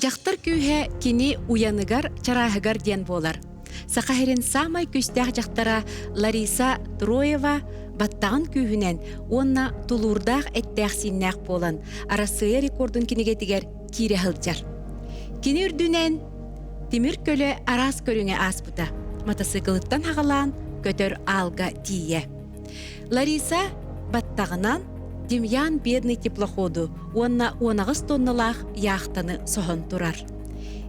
Жақтар күйе кини уяныгар чарахыгар ден болар. Сақахерин самай күстәк жақтара Лариса Троева баттағын күйінен онна тулурдақ әттәқ синнәқ болан арасыя рекордын кинеге тигер кире хылчар. Кини үрдінен Тимир көлі арас көріңе аспыта. Мотоциклыттан хағалан көтөр алга тие. Лариса баттағынан Демьян бедный теплоходу, онна 19 тонналах яхтаны сохон турар.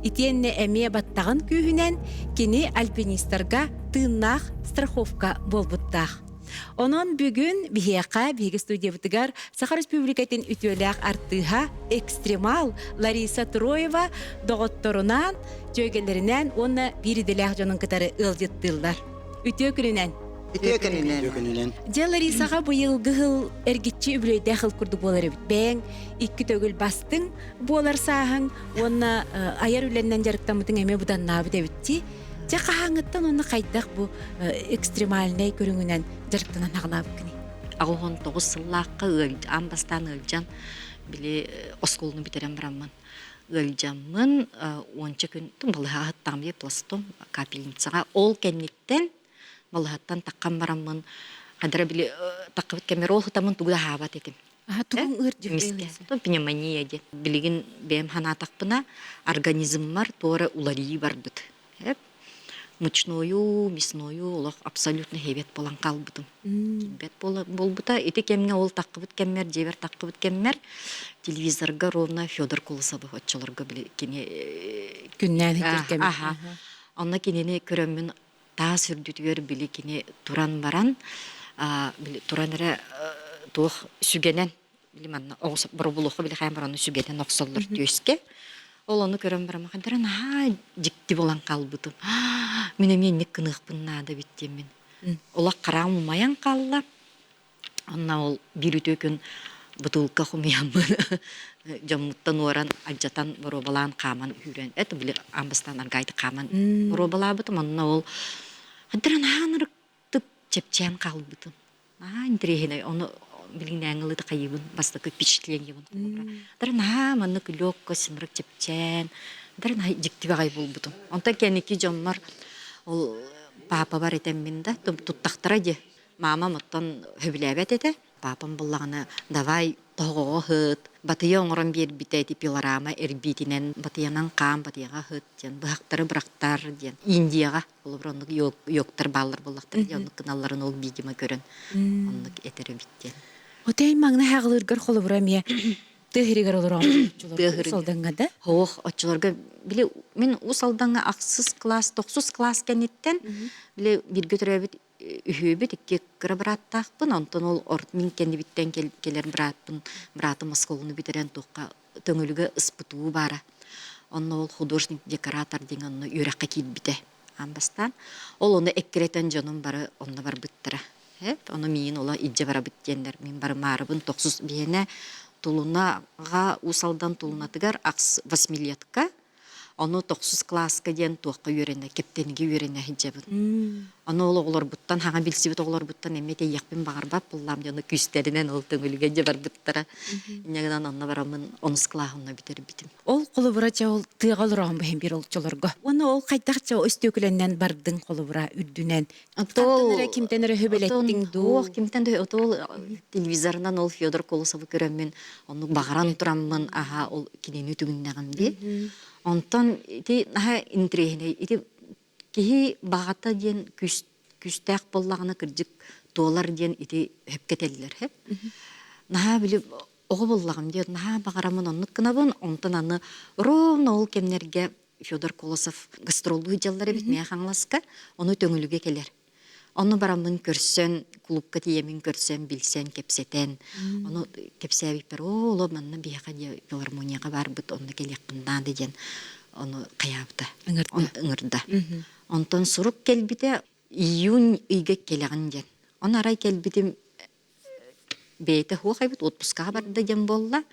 Итенне әме баттағын күйінен кені альпинистарға тыннақ страховка болбуттақ. Онон бүгін бігеқа бігі студия бұтығар Саха Республикатын үтөләқ артыға экстремал Лариса Троева доғытторынан, жөгелерінен онна бириделәқ жонын кытары ылжыттылдар. Үтө күрінен. Же Ларисаға бұйыл ғыл әргетчі үбілейді әқыл күрді болар өбіт. Бәң, икі төгіл бастың болар сағың, онна аяр үленнен жарықтамытың әме бұдан набыд өбітті. Же қағаңыттан оны қайдақ бұ экстремалінай көріңінен жарықтанан ағылабы күні. Ағуған 9 сыллаққа амбастан өлжан, біле осколыны бітерен бірамман. Өлжанмын, 10 күн тұм балыға ғыттам бе пластом капельницаға ол кәннеттен Балхаттан таққан барамын, қадыра біле таққыбыт кәмер ол ғытамын тұғыда хабат етім. Тұғын үрді. Мисте, пневмония де. Білеген бәйім хана тақпына организммар торы уларии бар бұд. Мучною, мясною, олық абсолютно хебет болан қалбыдым. Хебет бол бұта, еті кәмге ол таққыбыт кәмер, жевер таққыбыт кәмер, телевизорға ровна Федор Колосовы отчыларға біле кене... Күннән кәмер. Онна кенені көрімін та сүрдүтүгөр били кини туран баран туран эре туох сүгенен билиман огус борбулуху били хайм баран сүгенен оксоллор төскө ол аны көрөм барам кандыран жикти болан калбытым мен ник кыныгпын нада биттемин ола карам маян калла анна ол бир үтөкүн бутылка хумиямын жамуттан оран ажатан боробалан каман хүрен это били амбастан аргайды каман боробалабытым анна ол Адыран ханырык тып чепчен қалбытым. Интерехіне, оны білген әңілді қайыбын, бастықы впечатление бұн. Адыран манны күлөккі сынырык чепчен. Адыран жіктібе қай болбытым. Онтан кәнекі жоммар, ол папа бар етем мен да, тұттақтыра де. Мама мұттан хөбіләбет еді. Папам бұллағына, давай тоғығы хыт. Батыя оңырын бер бітәйті пилорама әрбетінен батыянан қам, батыяға хыт ден. Бұхақтары бұрақтар ден. Индияға, ол бұронлық йоқтар балыр бұлақтар ден. Онлық кыналарын ол бейгіма көрін. Онлық әтері біттен. Отайын маңна хағылырғыр қолы бұрам е. Тығырығыр олыр ұсалдаңға да? Хоқ, отчыларға. Біле, мен ұсалдаңға ақсыз класс, 9 класс кәнеттен, біле, бір көтірәбіт үхөбіт икке кыра бұраттақпын, онтан ол орт мен кәнді біттен келер бұратым осколыны бітерен тұққа төңілігі ұспытуы бара. Онна ол художник декоратор деген оны үйраққа кейт біте. Амбастан, ол оны әккіретен жоным бары, онна бар бұттыра. Оны мен ола идже бара біттендер. Мен бары марыбын 9 бейіне тұлынаға ұсалдан тұлынатығар 8 летка. Оны 9 класска ден туаққа үйрене, кептенге үйрене хиджабын. Оны олар бұттан, хаға білсібіт олар бұттан әмете яқпен бағарбап, бұллам жоны күстерінен ол төңілген же бар бұттара. Инегінен онна барамын 10 клағына бітер бітім. Ол қолы бұра жа ол тыға олырағын бәйін бір олчыларға. Оны ол қайдақ жа өстөкілінен бардың қолы бұра үрдінен. Кімтенері хөбелеттің ду? Кімтен ол телевизорынан ол Федор Колосовы көрәммен, оны бағаран тұрамын, аға ол кенені түгіннәғын бе. Онтан ити наха интрехіне, ити кихи бағата ден күстәк боллағына кірдік долар ден ити хөпкетелілер, хеп. Наха біліп, оғы боллағым ден, наха бағарамын онны кынабын, онтан аны ровно ол кемнерге Федор Колосов гастролу жаллары бит, мея қаңласка, оны төңіліге келер. Оны барамын көрсен, клубка тиемін көрсен, білсен, кепсетен. Оны кепсәбік бір, олы манна бияға де филармонияға бар бұд, оны келек қындан деген, оны қаябыда, ұңырда. Онтан сұрып келбіде, июнь үйге келеғін ден. Оны арай келбідім бейті хуақай бұд, отпусқа бар деген болла.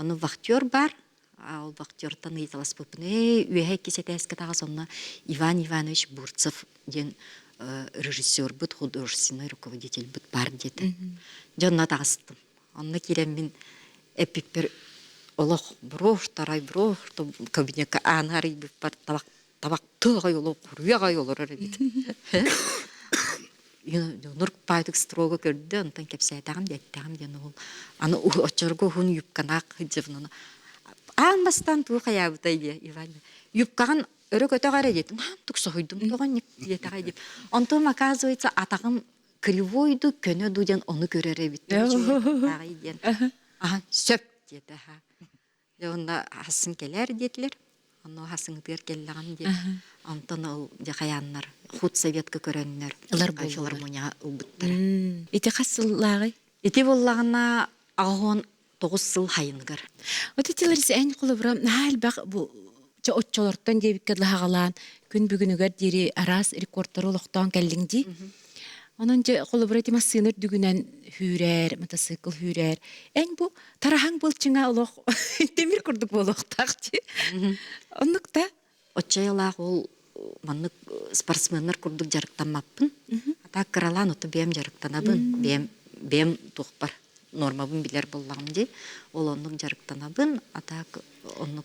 Оны вақтер бар, ал вақтертан ұйталас бұпын. Үйе кесеті әскі тағыз, оны Иван Иванович Бурцев ден режиссер бұд, художественный руководитель бұд бар деді. Жонна тағыстым. Онна келем мен әпіппер олох брош тарай брош кабинетка анары бар табак тыгай олох курuyagay olur бит. Нурк пайдык строго көрдө антан кепсетагам деттагам ден ол. Аны очорго хун юбканак хыжывны. Алмастан туу хаябытай ди Иван. Юбкаган өрөк өтөгөрө дет. Нан тукса хойдум тогон детагай деп. Антон оказывается атагым кривойду көнөдү ден оны көрөрө бит. Тагай ден. Сөп деді. Онда хасын келер деділер. Оны хасыңдыр келлаған дед. Антон ол жақаяннар. Худ советка көріннер. Филармония ұлбыттары. Ити қасыллағы? Ити боллағына ағуын 9 сыл хайынгар. Отетилеріс ән құлы бұра, нәл бақ бұл отчолорттан дебіккерлі хағалан, күн бүгінігер дері арас рекордтары ұлықтан кәліңді. Onun же коллаборатив сыныр дүгүнен хүрер, мотоцикл хүрер. Эң бу тарахан булчыңа олох темир курдук болох такчы. Оннукта Отчайлах ол маннык спортсменнер курдук жарыктанмаппын. Ата кыралан оту бем жарыктанабын. Бем тухпар. Нормабын билер боллагым ди. Ол оннук жарыктанабын. Ата оннук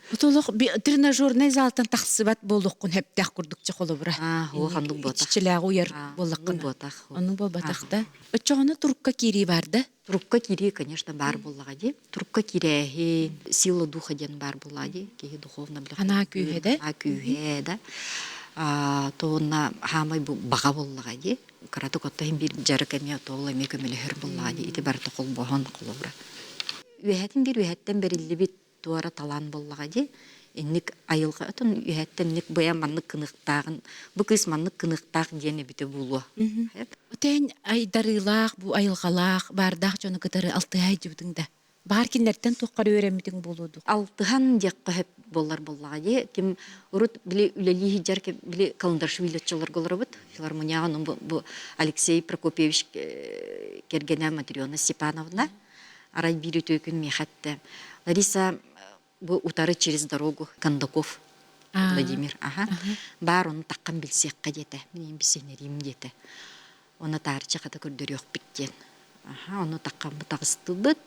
Отолох тренажерный залтан тахсыбат болдуккун хептах курдукча колобура. О хандык бота. Чилягы уяр боллаккын. Onu болбатахта. Очоғаны турукка кири барды? Турукка кири, конечно, бар боллагади. Турукка кирехи, сила духа ден бар боллади. Кихи духовна бля. Ана күйхеде? А күйхеде. Тоғына хамай баға боллагади. Караты коттахин бир жарыками тоғла мекемелі хыр боллади. Ити бар тоқыл боған қолыбыра. Үйәтін бир үйәттен берілі бит туара талан боллагади. Энник айылга отон үйәттен ник бая манны кыныктагын. Бу кыз манны кыныктак дене бите булу. Отен айдарылах, бу айылгалах, бардах жоны кытары алты ай жыбдыңда. Бар кинлерден тоққар өремитин болуду. Алтыхан декка хеп боллагади. Ким урут биле үлели хиджар ке биле калындаршвилетчылар голробут. Филармонияга бу Алексей Прокопьевич Кергена Матриона Степановна. Арай бири төкүн мехатте. Лариса бу утары через дорогу Кондаков Владимир. Бар оны таққан білсеққа дете. Мен бисенерим дете. Оны тарчы қата көрдөрөк биттен. Оны таққан бұтағысты бұд.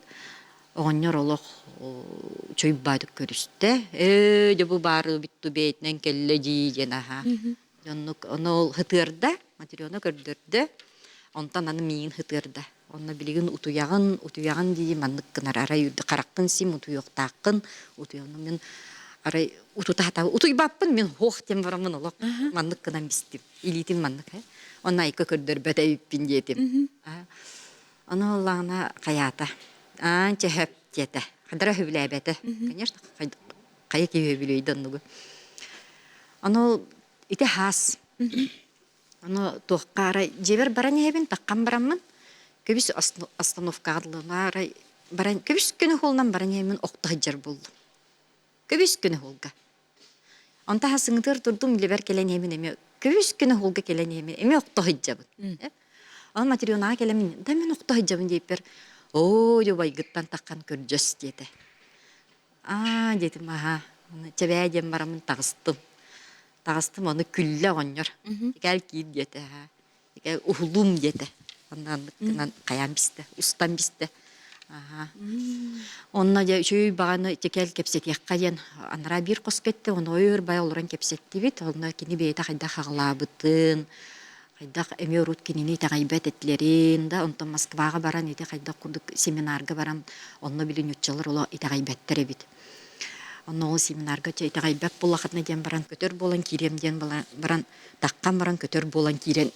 Оғынер олық чөй байдық көрісті. Де бұ бары битту бейтінен келі дейден. Оны ол хытырда, материона көрдөрді. Онтан аны мейін хытырда. Онна билигин утуяган дии маннык кынар арай үрді қараққын сим утуяқтаққын утуягын мен арай утутахатағы утуйбаппын мен хоқ тем барамын олық маннык кынан бистим илитим маннык онна айка көрдөр бәтәйіппін детим оны олағына қаята анча хөп дете қадыра хөбілі әбәті конечно қая кей хөбілейді оннугу оны ите хас оны тоққа арай жебер баран ебін таққан барамын көбіс остановкағылына баран көбіс күні холынан баран емін оқтығы жар болды. Көбіс күні холға. Онта хасыңытыр тұрдым лебер келен емін еме. Көбіс күні холға келен емін еме оқтығы жабын. Ол материонаға келемін. Да мен оқтығы жабын дейіп бер. О, де байгыттан таққан көрджөс деді. Дедім, чәбәй дем барамын тағыстым. Тағыстым, оны күлі оңыр. Екәл кейіп деді. Екәл ұхылым деді. Ondan kayan biste, ustan biste. Onna ja şöyle bağını tekel kepset yakkayan anara bir koskette onu oyur bay oluran kepsetti bit. Onna kini beyta kayda hağlabıtın. Kayda emirut kinini tagaybet etlerin da ondan Moskvaga baran ite kayda kurduk seminarga baran onna bilin yutçalar ola ite gaybettere bit. Onna o seminarga ite gaybet bullakatna diyen baran kötör bolan kirem diyen baran takkan baran kötör bolan kiren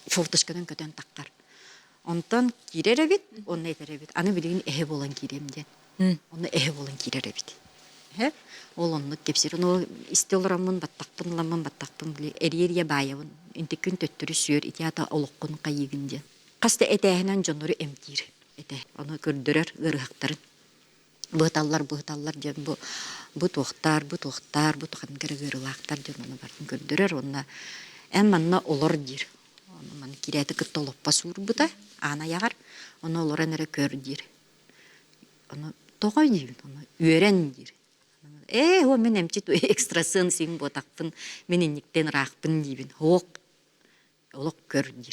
fotoşkadan kötön takkar. Ondan kirere bit, onu etere bit. Anı bilgin ehe bolan kiremden. Onu ehe bolan kirere bit. Hep olanlık kepsir. Onu istiyolarımın battakpın bile eriye bayavın. İntikün töttürü sür, itiyata olukkun kayıgınca. Kasta etehinen canları emtir. Onu gördürer, ırıqtarın. Bıhtallar diyen bu tohtar, bu toxan gırılaqtar diyen onu barın gördürer. Onunla emmanna olur dir. Onu kireti kıttoloppa sur buta. Ana yagar, onu oloran ere kördür. Onu toğay deyin, onu öğrendir. O men emçit o ekstrasın sin botakpın, men innikten raqpın deyin. Hoq, olok kördür.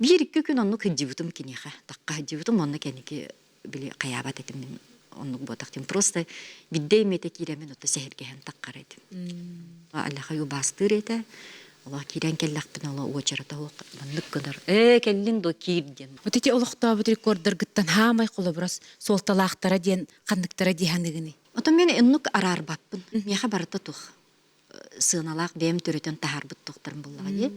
Bir iki gün onu kıcıvıtım kiniha. Takka hıcıvıtım onu keniki bile kayabat etim. оннук ботактым просто биддей мете киремен отто сехергеһен таккарыдым. Аллаха ю бастыр эте. Аллах кирен келлахпын ала очарата хок маннык кыдар. Келлин до кирден. Вот эти олохтоо бут рекордер гыттан хаамай колоброс солталаахтара диен канныктара диһаныгыны. Ото мен эннук арар баппын. Меха барыта тух. Сыналак бем төрөтөн тахарбыт тохтарым буллага.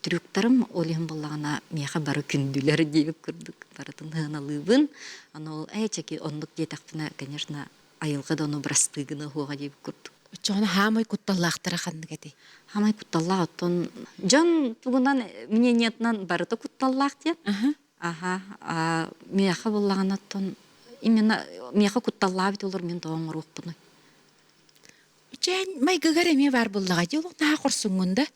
Трюктарым олим буллагана меха бары күндүлөр дип көрдүк. Баратын хыналыбын. Аны ол чеки оннук детакпына, конечно, айылга да ону брастыгыны хога дип көрдүк. Очоғына хаамай кутталлаахтара канныгати. Хамай кутталлах оттон. Жан тугунан мнениятынан барыта кутталлах диен. Ага. Меха буллагана оттон именно меха кутталлах бит олар мен тоңорукпуны. Очоғын майгыгар эме бар буллага ди олук наа корсуңунда.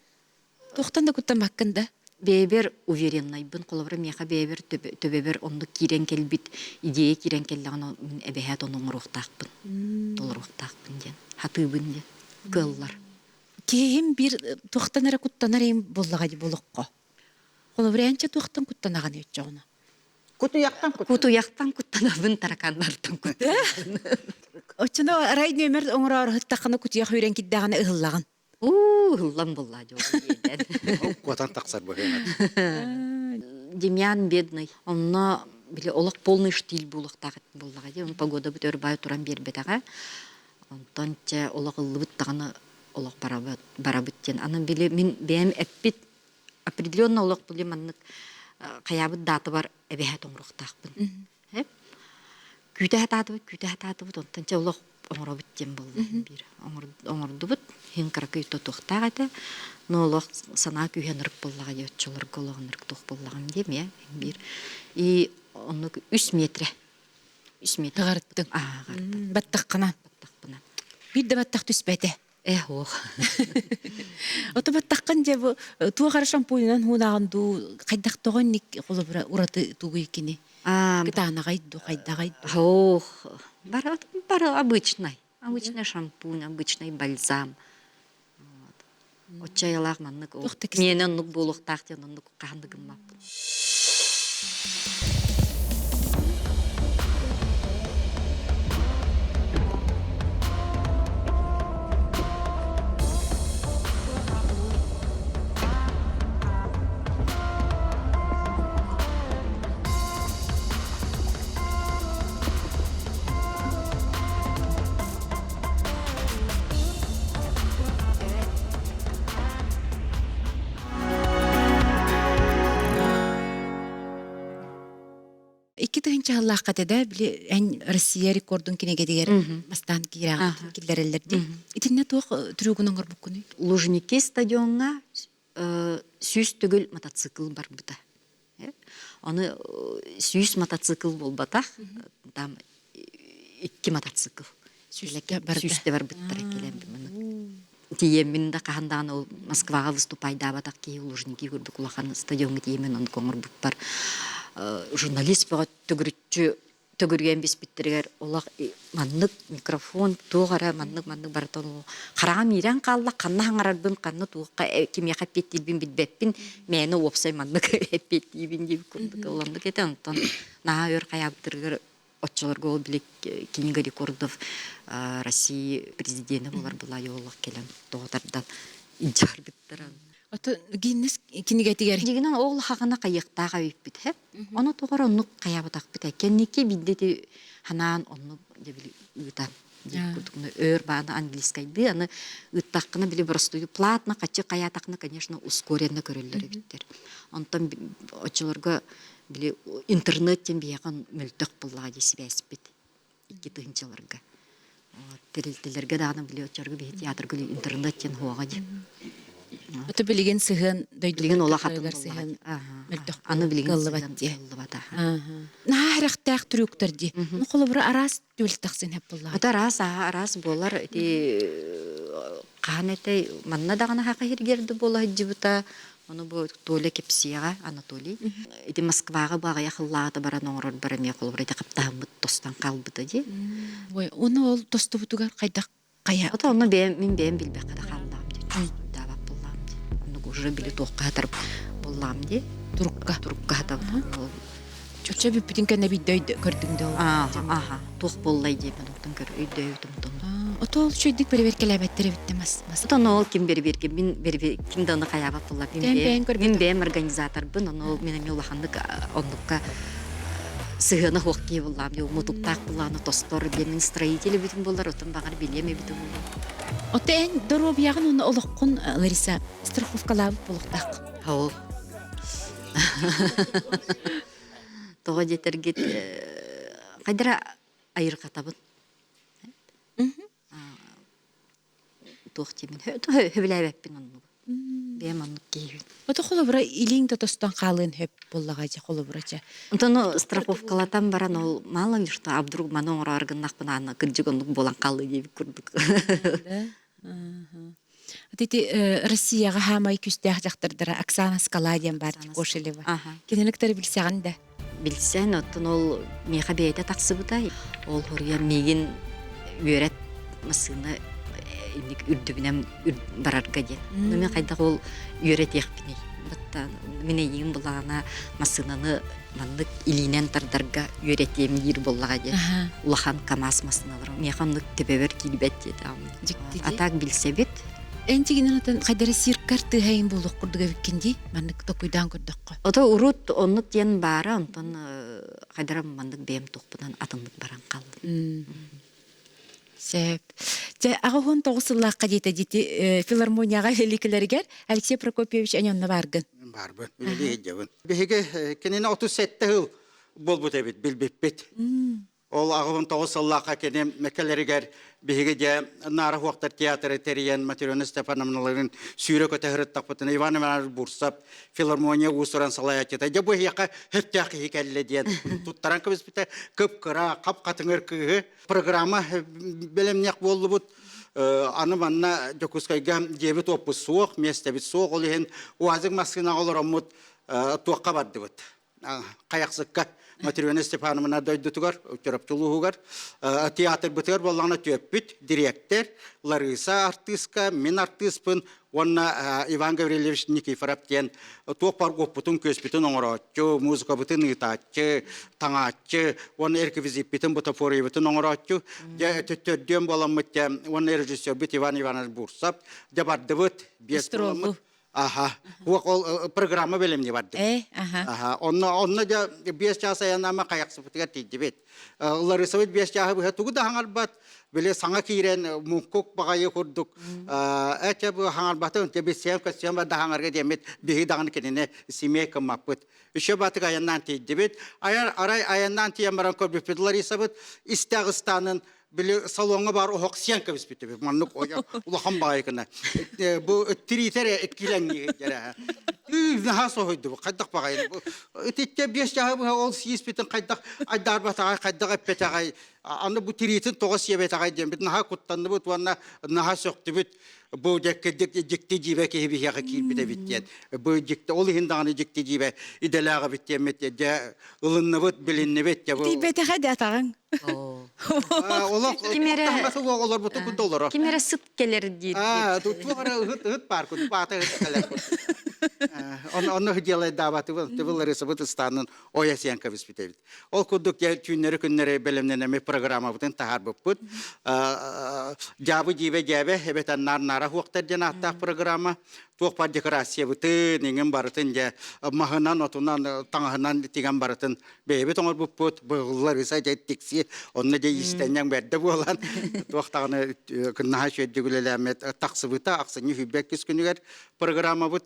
Тохтан да куттамаккында. Бебер увереннайбын колобра меха бебер төбебер ондук кирен келбит идея кирен келлагана эбехат онуңоруктакпын. Толоруктакпын ден. Хатыбын ден. Кыллар. Кем бир тохтанара куттанар эм буллага ди болукко. Колобранча тохтан куттанаган очоғына. Куту яктан куттанабын тараканнартан кутта. Очоно рай нөмер оңроор хыттаканы кутуя хүйрен киддаганы ыгыллаган. Хыллам булла жол еден. Куатан таксар бөгенат. Демьян бедный. Онно биле олак полный штиль булуктагы буллага ди. Он погода бит өрбай туран бербетага. Онтонча олак ылыбыт таганы олак барабыттен. Аны биле мен бем эппит определенно олак биле маннык каябыт даты бар эбеһе тоңруктакпын. Хеп. Күтә хататы онтонча олак оңробыттен булды бир. Оңордубут хин каракый тотуктагы. Но олак сана күйенер буллага җотчылар гологныр тух буллаган деме бир. И оны 3 метр. 3 метр Тыгарттың. Баттаккана. Баттакпына. Бир да баттак түспәте. Ох. Ото баттаккан же бу тугар шампуньнан хунагынду кайдак тогонник колобра ураты тугу икини. Гытана гайду кайдагайду. Ох. Бара обычный. Обычный шампунь, обычный бальзам. Вот. Отчаялак маннык. Менен нук булуктак ден нук кандыгым мап. Икки тыгынча аллааккатеда биле эн Россия рекордун кинеге дигер мастан кирагат киллерелерди. Итинне тох түрүгүнөн горбуккуну. Лужники стадионга сүйс түгүл мотоцикл бар бута. Аны сүйс мотоцикл болбатах. Там 2 мотоцикл. Сүйстө бар буттар келем. Тиеминде кахандан ол Москвага выступайда батак ки Лужники көрдүк улахан стадионга тиемен он коңор буттар. Журналист бага төгөрген биспиттергер олак маннык микрофон тугара маннык бартон карагам ирен калла канна хаңарарбын канны туукка кимия хаппеттилбин битбеппин мени опсай маннык хаппеттибин деп көрдүк оланды кетен онтон наа өр каяптыргер отчолорго ол билек книга рекордов России президенти болар була yolluk келен тоотардан инчар биттер. Ото Гиннес кинеге тигер. Дигинен оғыл хағына қайықтаға өйіппіт, хеп? Оны тоғыр оннық қаябытақ біт. Кеннеке биддеті ханан оннық дебілі ұйтан. Өр бағаны английскайды, аны ұттаққыны білі бұрыстығы платна, қачы қаятақны, конечно, ускоренні көрілері біттер. Онтан очыларға білі интернеттен бияған мүлтіқ бұллаға десі бәсіп біт. Икі тұхынчыларға. Тәрілтілерге дағаны білі очыларға бейт театр күлі интернеттен хуаға деп. Ото билеген сыгын Билеген ола хатын боллаган. Аны билеген сыгын кыллыбата. Наарактак түрүктөрди. Колобура арас түлтаксын хеп болла. Ото арас болар эти канете манна дагана хака хиргерди болла жибута. Оны бу Толя Кепсияга Анатолий. Эти Москвага бага якыллаата баран оңрор барам якылбыр эти каптаамбыт тостан калбыта ди. Ой, оны ол тостубутугар кайдак кая. Ото оны мен билбек када калдам ди. Уже били тоққа тарып болам де. Турукка да Чоча бүппүтүн кэнэ биддөй көрдүң дөө. Аха, тух боллай дейбин оттон көр өйдөй утумтон. Отол чөйдүк берберкелебеттер биттемас. Тон ол ким берберке мин бербер ким даны каябат булла Мен бем организатор бун ол менен улахандык ондукка сыгына хокки буллам ю мутуктак булланы тостор бемин строители бүтүн буллар отон багар билеме бүтүн буллар. Отен дороб ягын уну олоккун Лариса страховкалап булуктак. Хау. Тога жетергет кайдара айыр катабын. Тохтимин хөбүләбеппин онну. Бем онну кейбин. Ото холобра илиң тотостон калын хөп буллагача холобрача. Онтону страховкалатан баран ол малын что абдруг манон аргыннакпын аны кыржыгондук болан калды деп курдук. Тити Россияга хамай күстәх жактырдыра Оксана Скаладиан бар Кошелева. Кенелектер билсәгән дә. Билсен оттон ол меха бейте таксыбытай. Ол хория мегин үйрәт масыны иник үрдүбүнем барарга ден. Мен кайда ол үйрәт яхпини. Батта мене егин булана масынаны мандык илинен тардарга үйрәтем дир буллага ден. Улахан камас масыналар. Мехамдык тебебер килбет деді. Атак билсебет. Энтигинен отан кайдара сиркар тыгайын булук курдуга биккенди, мандык токуйдан көрдөккө. Ото урут оннук ден бара, онтон кайдара мандык бем токпунан атындык баран калды. Сеп. Же агын тогусуллакка жете филармонияга хеликелергер Алексей Прокопьевич анонна баргын. Барбы, биле жабын. Беге кенене 37 жыл болбут эбит, билбеппет. Ол агын тогусуллакка кене мекелергер беге же нара вактар театры терен Матрёна Степановналарын сүйрө көтөрөт тапытын Иван Иванович Бурсап филармония усуран салаячыта. Же бу яка хеттак хикелле ден. Туттаран кыбыз бите кыпкыра капкатыңыр кыгы программа белемнек болду бут. Аны манна жокускайга жебит опус суок, месте бит суок ол ен уазык маскына олоромут туакка барды бут. Каяксыкка Матрёна Степановна дойдутугар, чорапчулугар, театр бытыр боллана төппүт, директор, Лариса артистка, мен артистпын, онна Иван Гаврилович Никифоров кен, туопар гоппутун көспүтүн оңорочу, музыка бытын ытачы, таңачы, он эрквизит битин бутафорий бытын оңорочу, төттөрдөн боламытте, он режиссер бит Иван Иванович Бурсап, дебарды быт, бес боламыт. Ол программа белемне барды. Онна да 5 час аянама каяксыпытыга тидибет. Лариса бит 5 часы бу тугу да хаңарбат. Беле саңа кирен мукук багайы курдук. Эче бу хаңарбатын те бесем касем да хаңарга демет беги дагын кенене семейка мапыт. Үшө батыга аяннан тидибет. Арай аяннан тиямаран көрбүп Лариса бит Истагыстанын Били салонга бар охок сянка биспитебе маннык оя улахан байкына бу тритере эткиленги жара наха сойду кайдак багай этте 5 жагы ол сиспитен кайдак айдар батага кайдак петагай аны бу тритин тогос ебетагай дем бит наха куттанды бут ванна наха сокту бит бу жекти жибе кеби яга кирпите биттен бу жекти ол хинданы жекти жибе иделага биттен метте же ылынны бут билинне бет я бу Тибете да тагын. Кимере сыт келер дейт. Тут хыт бар кут бата келер. Оны делай дабаты был Лариса станын оясенка биспитебит. Ол кудук күннөрү белемнеме программа бутын тахар буппут. Жабы жибе эбетен нара хуактар жанатта программа. Туақпар декорация бутын неген барытын же махынан отунан таңахынан тиган барытын бейбе тоңор буппут. Лариса жеттикси онны же истенен берде болан. Туақтағыны күннаха шөйдігілелемет тақсыбыта ақсыны хүббек күскүнігер программа бут.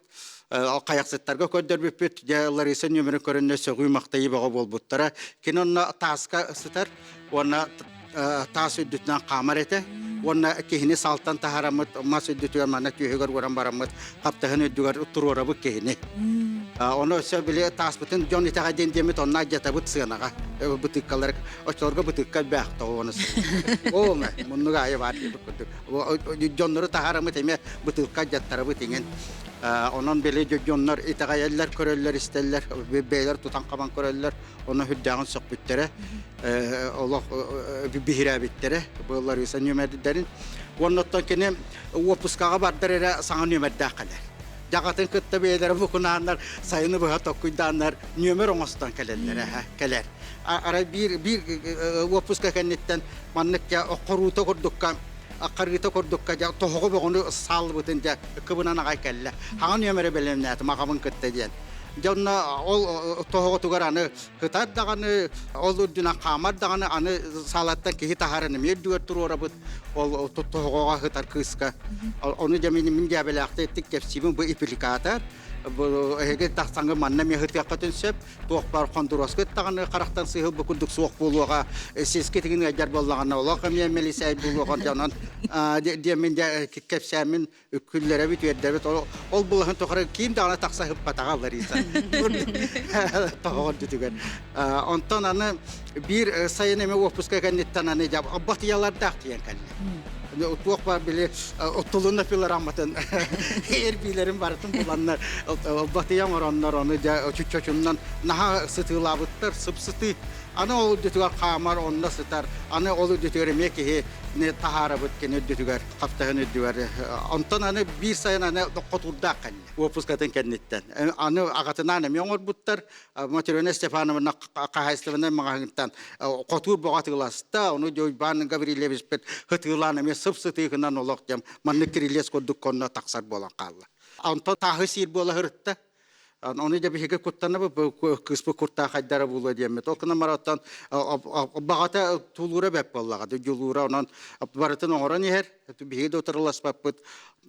Қаяқсыттарға көддер біппет, Лариса нөмірі көрінне сөғүй мақтайы баға бол бұттара. Кен онна тасқа ысытар, онна тас өддітінен қамар еті. Онна кехіне салтан тахарамыт, мас өддітігер мана түйегер көрін барамыт, қаптағын өддігер ұттыру орабы кехіне. Оны өсі біле тас бұтын жон етаға дендемет, онна жата бұт сығынаға. Бұтыққалар, очыларға бұтыққа бәқті оны сығын. Оңа, мұнныға айы бар. Жонлары тахарамыт еме бұтыққа жаттары бұтingen. Onun böyle jonlar itagayeller köröller isterler, beyler tutan kaban köröller, onun hüddağın sohbetleri, Allah bihire bitleri, bunlar ise nümerdilerin. Ondan kene o puskağa vardır era sana nümerdağlar. Jaqatın kıtta beyleri bu kunanlar sayını bu tokkuydanlar nömer oңостан kelellere keler. Ara bir opuska kennetten manlık ya qoruta kurdukka akarita kurdukka ja tohogo begonu sal butunca kıbına nagay kelle. Hagan nömere belemnat makamın kıtta diyen. Jonna ol tohogo tugaranı hıtat dağını ol düna kamar dağını anı salattan ki hitaharını medduer turora but ol tohogo hıtar kıska. Onu jamini min jabelakte ettik kepsibin bu iplikator. Bu hege taxsangı manna mehit yakatın söp toqbar konduros gıttağını qaraktan sıyıl bu kulduk soğuk buluğa seske tigin ajar bollağına ola qamiyan melisay buluğa janan diyemin kepsamin küllere bitverder ol bulağın toqara kim dağına taxsa hıp patağallar insan toğor dütügen ondan anı bir sayın eme opuska kannetten anı jab abatiyalar dağıtıyan kanne Tuğuk var bile otulunda filar amatın erbilerin vartın bulanlar batıyan var onlar onu çocuğundan naha sıtıla bıttır sıp sıtı ana olu dütügar kamar onunla sıtar ana olu dütügar mekihi ne tahara bütkeni dütügar kaptağını dütügar ondan anı bir sayın anı koturda kanne opus katın kennetten anı ağatına anı miyongur bıttır Materone Stefanovna kahayslığına mağahıntan kotur boğatıgılasıda onu Joyban Gabriel Bispet hıtıgılanı sıp sıtıyıkından olaqcam manны kiriles koduk konna taksar bolan qallı. Ondan tahı sir bola hırıtta. Onu da bir hege kuttanı bu kısmı kurta haydara bulu diyemet. Okuna marattan bağata tulura bep bollaga da julura onan baratın oran yer. Bir hege oturlas papıt.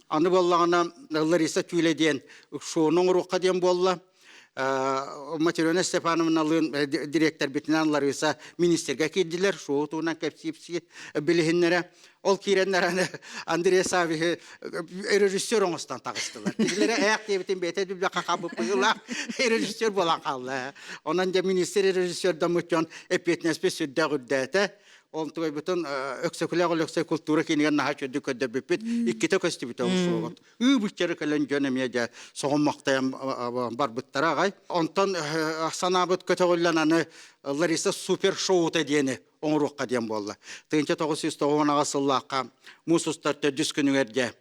Anı bollağına Larisa tüyle diyen şoğunun ruhka diyen bolla. Materone Stefanovna'nın direktör bitinan Larisa ministerge kildiler. Şoğu tuğunan kepsipsi bilihinlere. Ol kirenler Andrei Savi rejissör oңостан tağıstılar. Bizlere ayak devitin bete bir kakabı pıyıla rejissör bolan kaldı. Ondan da ministeri rejissör damıtcan epetnespe südde güddete. Ontuğay bütün ökseküler kultura kinigen naha çödü ködde bipit ikkite köstibite oğusuğun. Bütçeri kelen jönemiye soğun maqtayan barbıttara ağay. Ondan sanabıt köteğüllenanı Larisa super show ediyeni. Onruqqa diyen bolla. Tığınca 990 ağasıllaqqa musustarta düskünügerge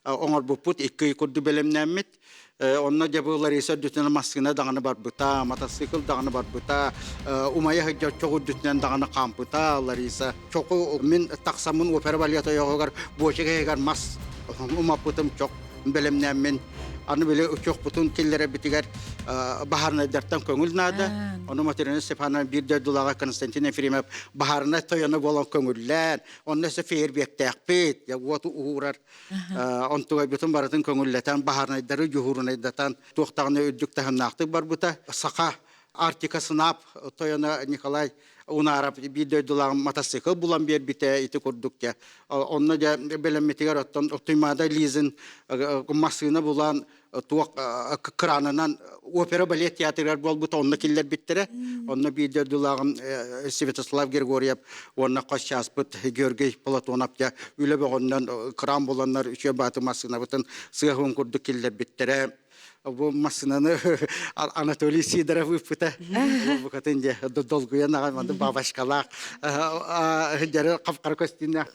oңor buput ikki kurdu belemnemmit. Onna jabılar ise dütüne maskına dağını barbuta, motosikl dağını barbuta, umaya hıcca çoğu dütünen dağını kampıta, Larisa. Çoğu min taksamın opera balyata yoğugar, boşa gegar mas umapıtım çok belemnemmin. Anı böyle çok bütün killere bitiger baharına dertten köngül nada. Onu Materone Stefanovna bir de dulağa Konstantin Efrimov baharına toyanı bolan köngüller. Onun ise feyerbek tekpet. Ya vatu uğurar. On tuğay bütün baratın köngülleten baharına darı juhuruna datan tuğtağını öddük tahın naqtık bar buta. Saka Artika sınap toyanı Nikolay Unarap bir de dulağa motosikl bulan bir bite iti kurduk ya. Onunla da belemetiger ottan otuymada Liz'in masığına bulan tuğ kranından opera balet tiyatrlar bol buta onunla killer bittire. Onunla bir de dulağın Svetoslav Grigoryev onunla koşaspıt Georgiy Platonov ya öyle bir ondan kran bulanlar üçe batı masığına bütün sığahın kurduk killer bittire. Bu masınanı Anatoly Sidorov ıpıta. Bu katınca dolguya nağamadı babaşkalak. Jere kapkar kostinler.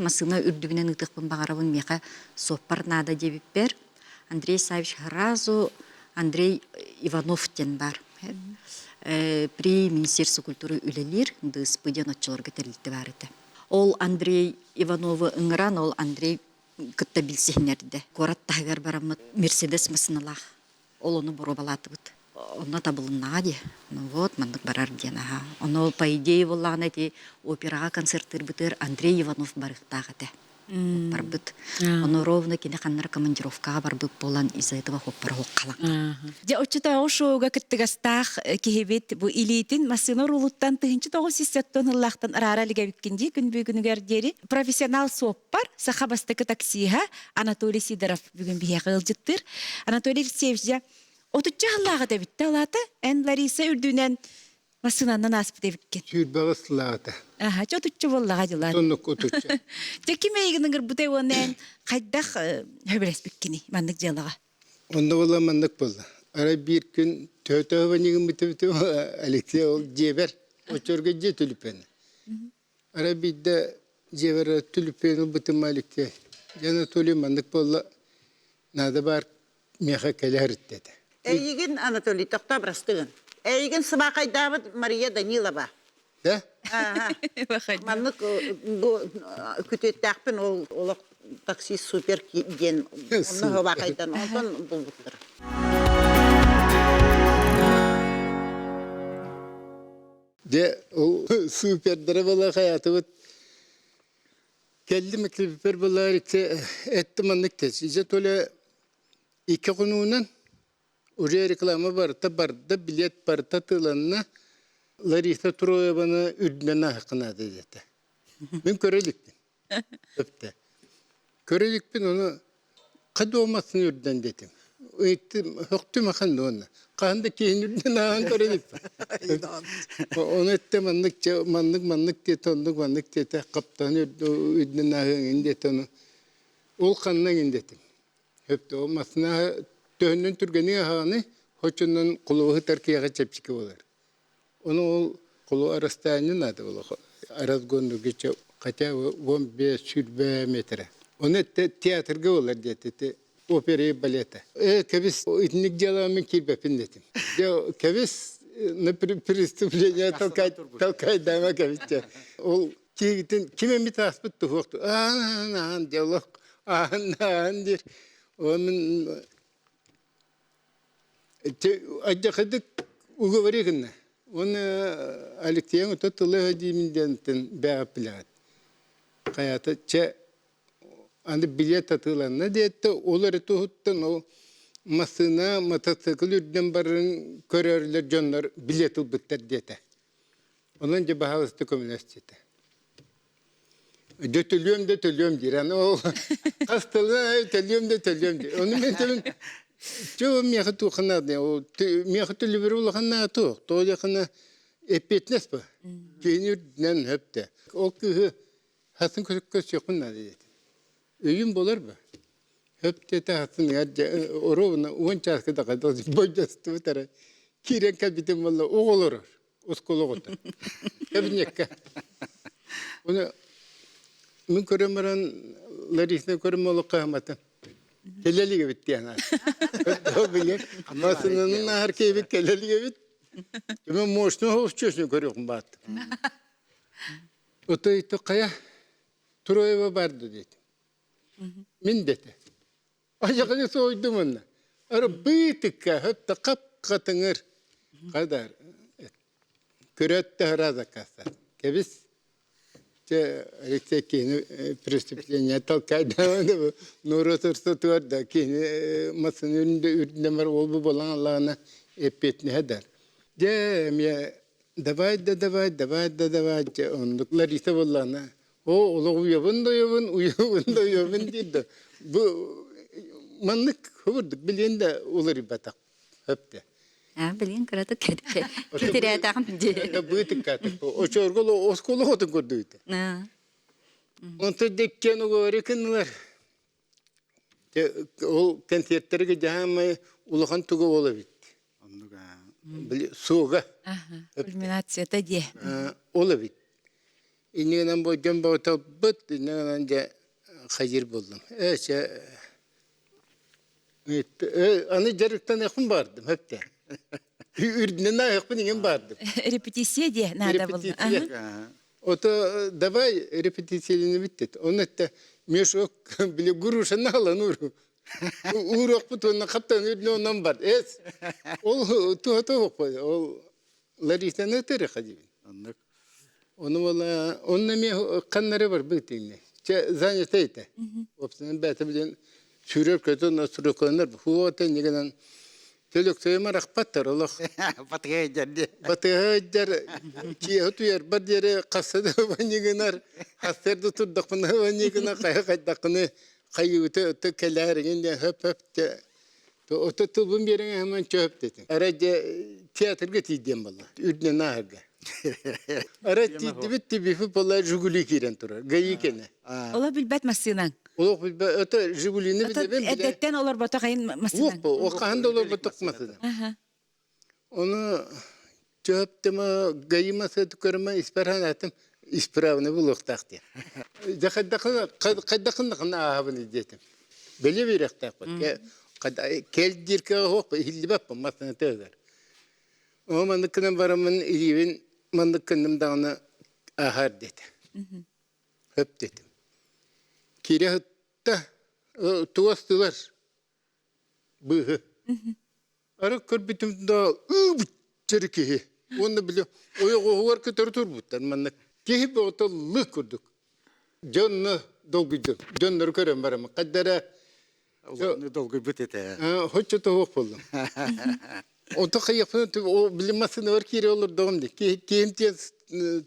Masına ürdüğüne nıtıqpın bağırabın meqa soppar nada jebipper. Andrei Savich Hrazo, Andrei Ivanov den бар. При Министерстве культуры үлелер, дыс пыден отчыларға тәрілді бар еді. Ол Андрей Ивановы ыңыран, ол Андрей кытта білсенерді. Горат тағар барамы Мерседес масыналақ. Ол оны бұру балаты бұд. Оны табылыннаға де. Вот, мандық барар ден. Оны по идее болағына де операға концерттер бұтыр Андрей Иванов барықтағы де. Барбыт. Оны ровно кене қаннар командировкаға барбыт болан из-за этого хоппара хоққалақ. Ja очута ошуга кыттыгастах кихибит бу илитин масына рулуттан тыгынчы 900 ыллахтан арара лигебиккинди күн бүгүнүгөр дери профессионал соппар сахабастыкы таксиха Анатолий Сидоров бүгүн бие кылжыттыр. Анатолий Алексеевич отучча халлага дебитте алаты эн Лариса үрдүнен масынанан аспы дебиккен. Сүйрбағыстылағыта. Аха, отучча боллага жылар. Тоннық отучча. Жекимейгинигер бутай онен кайдах хөбелеспиккини мандык жылага. Онда бола мандық болды. Ара бір күн төтөбі неген біті Алексей ол жебер. Очорға же түліпені. Ара бірді жебер түліпені бұтым Алексей. Жана төлі мандық болды. Нада бар меха келер dedi. Эйген Анатолий Токтабрастыгын. Эйген Сыбакайдабыт Мария Данилова. Да? Маннык күтөттәкпен ол такси супер ген. Оны Сыбакайдан онтон булбуттыр. De o süper darabalar hayatı bu. Geldi mikrofer bunlar işte ettim anlık İşte öyle iki konuğundan oraya reklama var da bilet var tatılanına Larisa Troya bana üdmene hakkına dedi. Ben köreliktim. Öpte. Köreliktim onu kadı olmasını üdden dedim. Ettim, höktüm akan da onu. Kanda kehinirden ağın körelik. Onu ettim manlık diye tonluk manlık diye kaptan üdden ağın indet onu. Ol kanına indetim. Höpte olmasına döhünden türgenin ağını hoçundan kuluğu terkiyağa çepçiki olur. Onu o kuluğu arastayanın adı olur. Araz gondu geçe kaça 15 metre. Onu tiyatrga olur diye. Опере балета. Кевис этник делами кирбепин детим. Кевис на преступление толкай дама кевис. Ол кигитин киме митаспыт тухукту. Ан диалог. Ан дир. Onun acıkıdık uğuvarıgın. Onu Alexey'in tutulı hadiminden beğenpilat. Kayata Anda bilet atılanına diyette oları tuhuttan o masına motosikl üdden barın körerler canlar bilet ılbıttar diyete. Onunca bahavızdı komünistiyete. Dötülüyorum diyor. Yani o hastalığına dötülüyorum diyor. Onu ben tabii çoğu miyakıtı okanlar. O miyakıtı liberi olakana tuğ. Doğacakına epetnes bu. Keynirden hep de. O kıhı hasın köşk yokunlar diyete. Öğün bolar mı? Hep de tahtın ya orovna 10 çaskıda kadar boycastı tara. Kiren kabitim valla o olur. Oskolo gota. Tabinyaka. Onu min köremaran Larisa köremolu kahmata. Kelleli gibi bitti yani. O bilir. Masının herkeye bir kelleli gibi. Ben moşnu hoşçusun körüyorum bat. Oto kaya Troyeva vardı dedi. Min dedi. Acıkını soydum onu. Ara büyütükka hep de kap katınır. Kadar. Kürette haraza kasar. Kebiz. Alexey'in prestüpleniye talkayda bu. Nuru tırsı var da ki masının önünde ürünler olbu bolan Allah'ına epetni heder. Cemiye davay. Onduklar ise bollana. O uyavın dedi. Bu manlık hıvırdık. Bilen de olur ibatak. Hep de. Bilin kırıtık ketire takım diye. Büyütük katık. O çorgulu oskolu otun kurduydu. Onta dekken o öğrekinler. O konsertleri jahamay ulakan tugu olabilir. Suga. Kulminasyada diye. Olabilir. İnegenen bu jamba ota bıt, inegenen de hayır buldum. Anı jarıktan yakın vardım hep de. Ürdünden yakın ingen vardım. Repetisiya diye nada buldu. Ota davay repetisyelini bitti. Onu da meşok bile guruşan alan uru. Urok butonuna kaptan ürdüne ondan var. Ol tuha koy. Ol Larisa ne tere kadibin. Onu valla onunla mi kanları var bittiğinde. Zanyeteydi. Opsinin bete bilen sürür kötü ondan sürür koyunlar. Huva tenigenen Telökseyme rakpattır Allah. Batıya eder. Ki otuyor. Bir yere kasada vanyigenar. Hasterde tutdak bana vanyigenar. Kaya kaydakını. Kayı öte kellerin. Hep. Oto tubun bir yerine hemen çöp dedi. Araca tiyatrga tiydiyem valla. Üdne naharga. Araca bitti bir futbolla juguli kiren turar. Gayi kene. Ola bilbet masınan. Ola bilbet öte jugulini bile ben bile. Edetten olur bata kayın masınan. Yok bu. O kahanda olur batık masıdan. Onu çöp deme gayi masaya tükürme isperhan ettim. İsperavını buluk taktı. Kaddakın ahabını dedim. Böyle bir rektak bak. Kel dirke hop hilli bap masana teger. O mandıkının varamın ilivin mandıkının dağına ahar dedi. Hep dedim. Kire hıtta tuğastılar. Bıhı. Ara kır bitim da çırıkı. Onu bile oya oğur kötü turbutlar mandık. Kihi bir otalı kurduk. Canlı dolgucu. Canları körem varamı. Kaddara Ne dolgu büt ete. hoşça tavuk buldum. O da kıyafet o bilinmesine var kiri olur doğum diye. Kim tez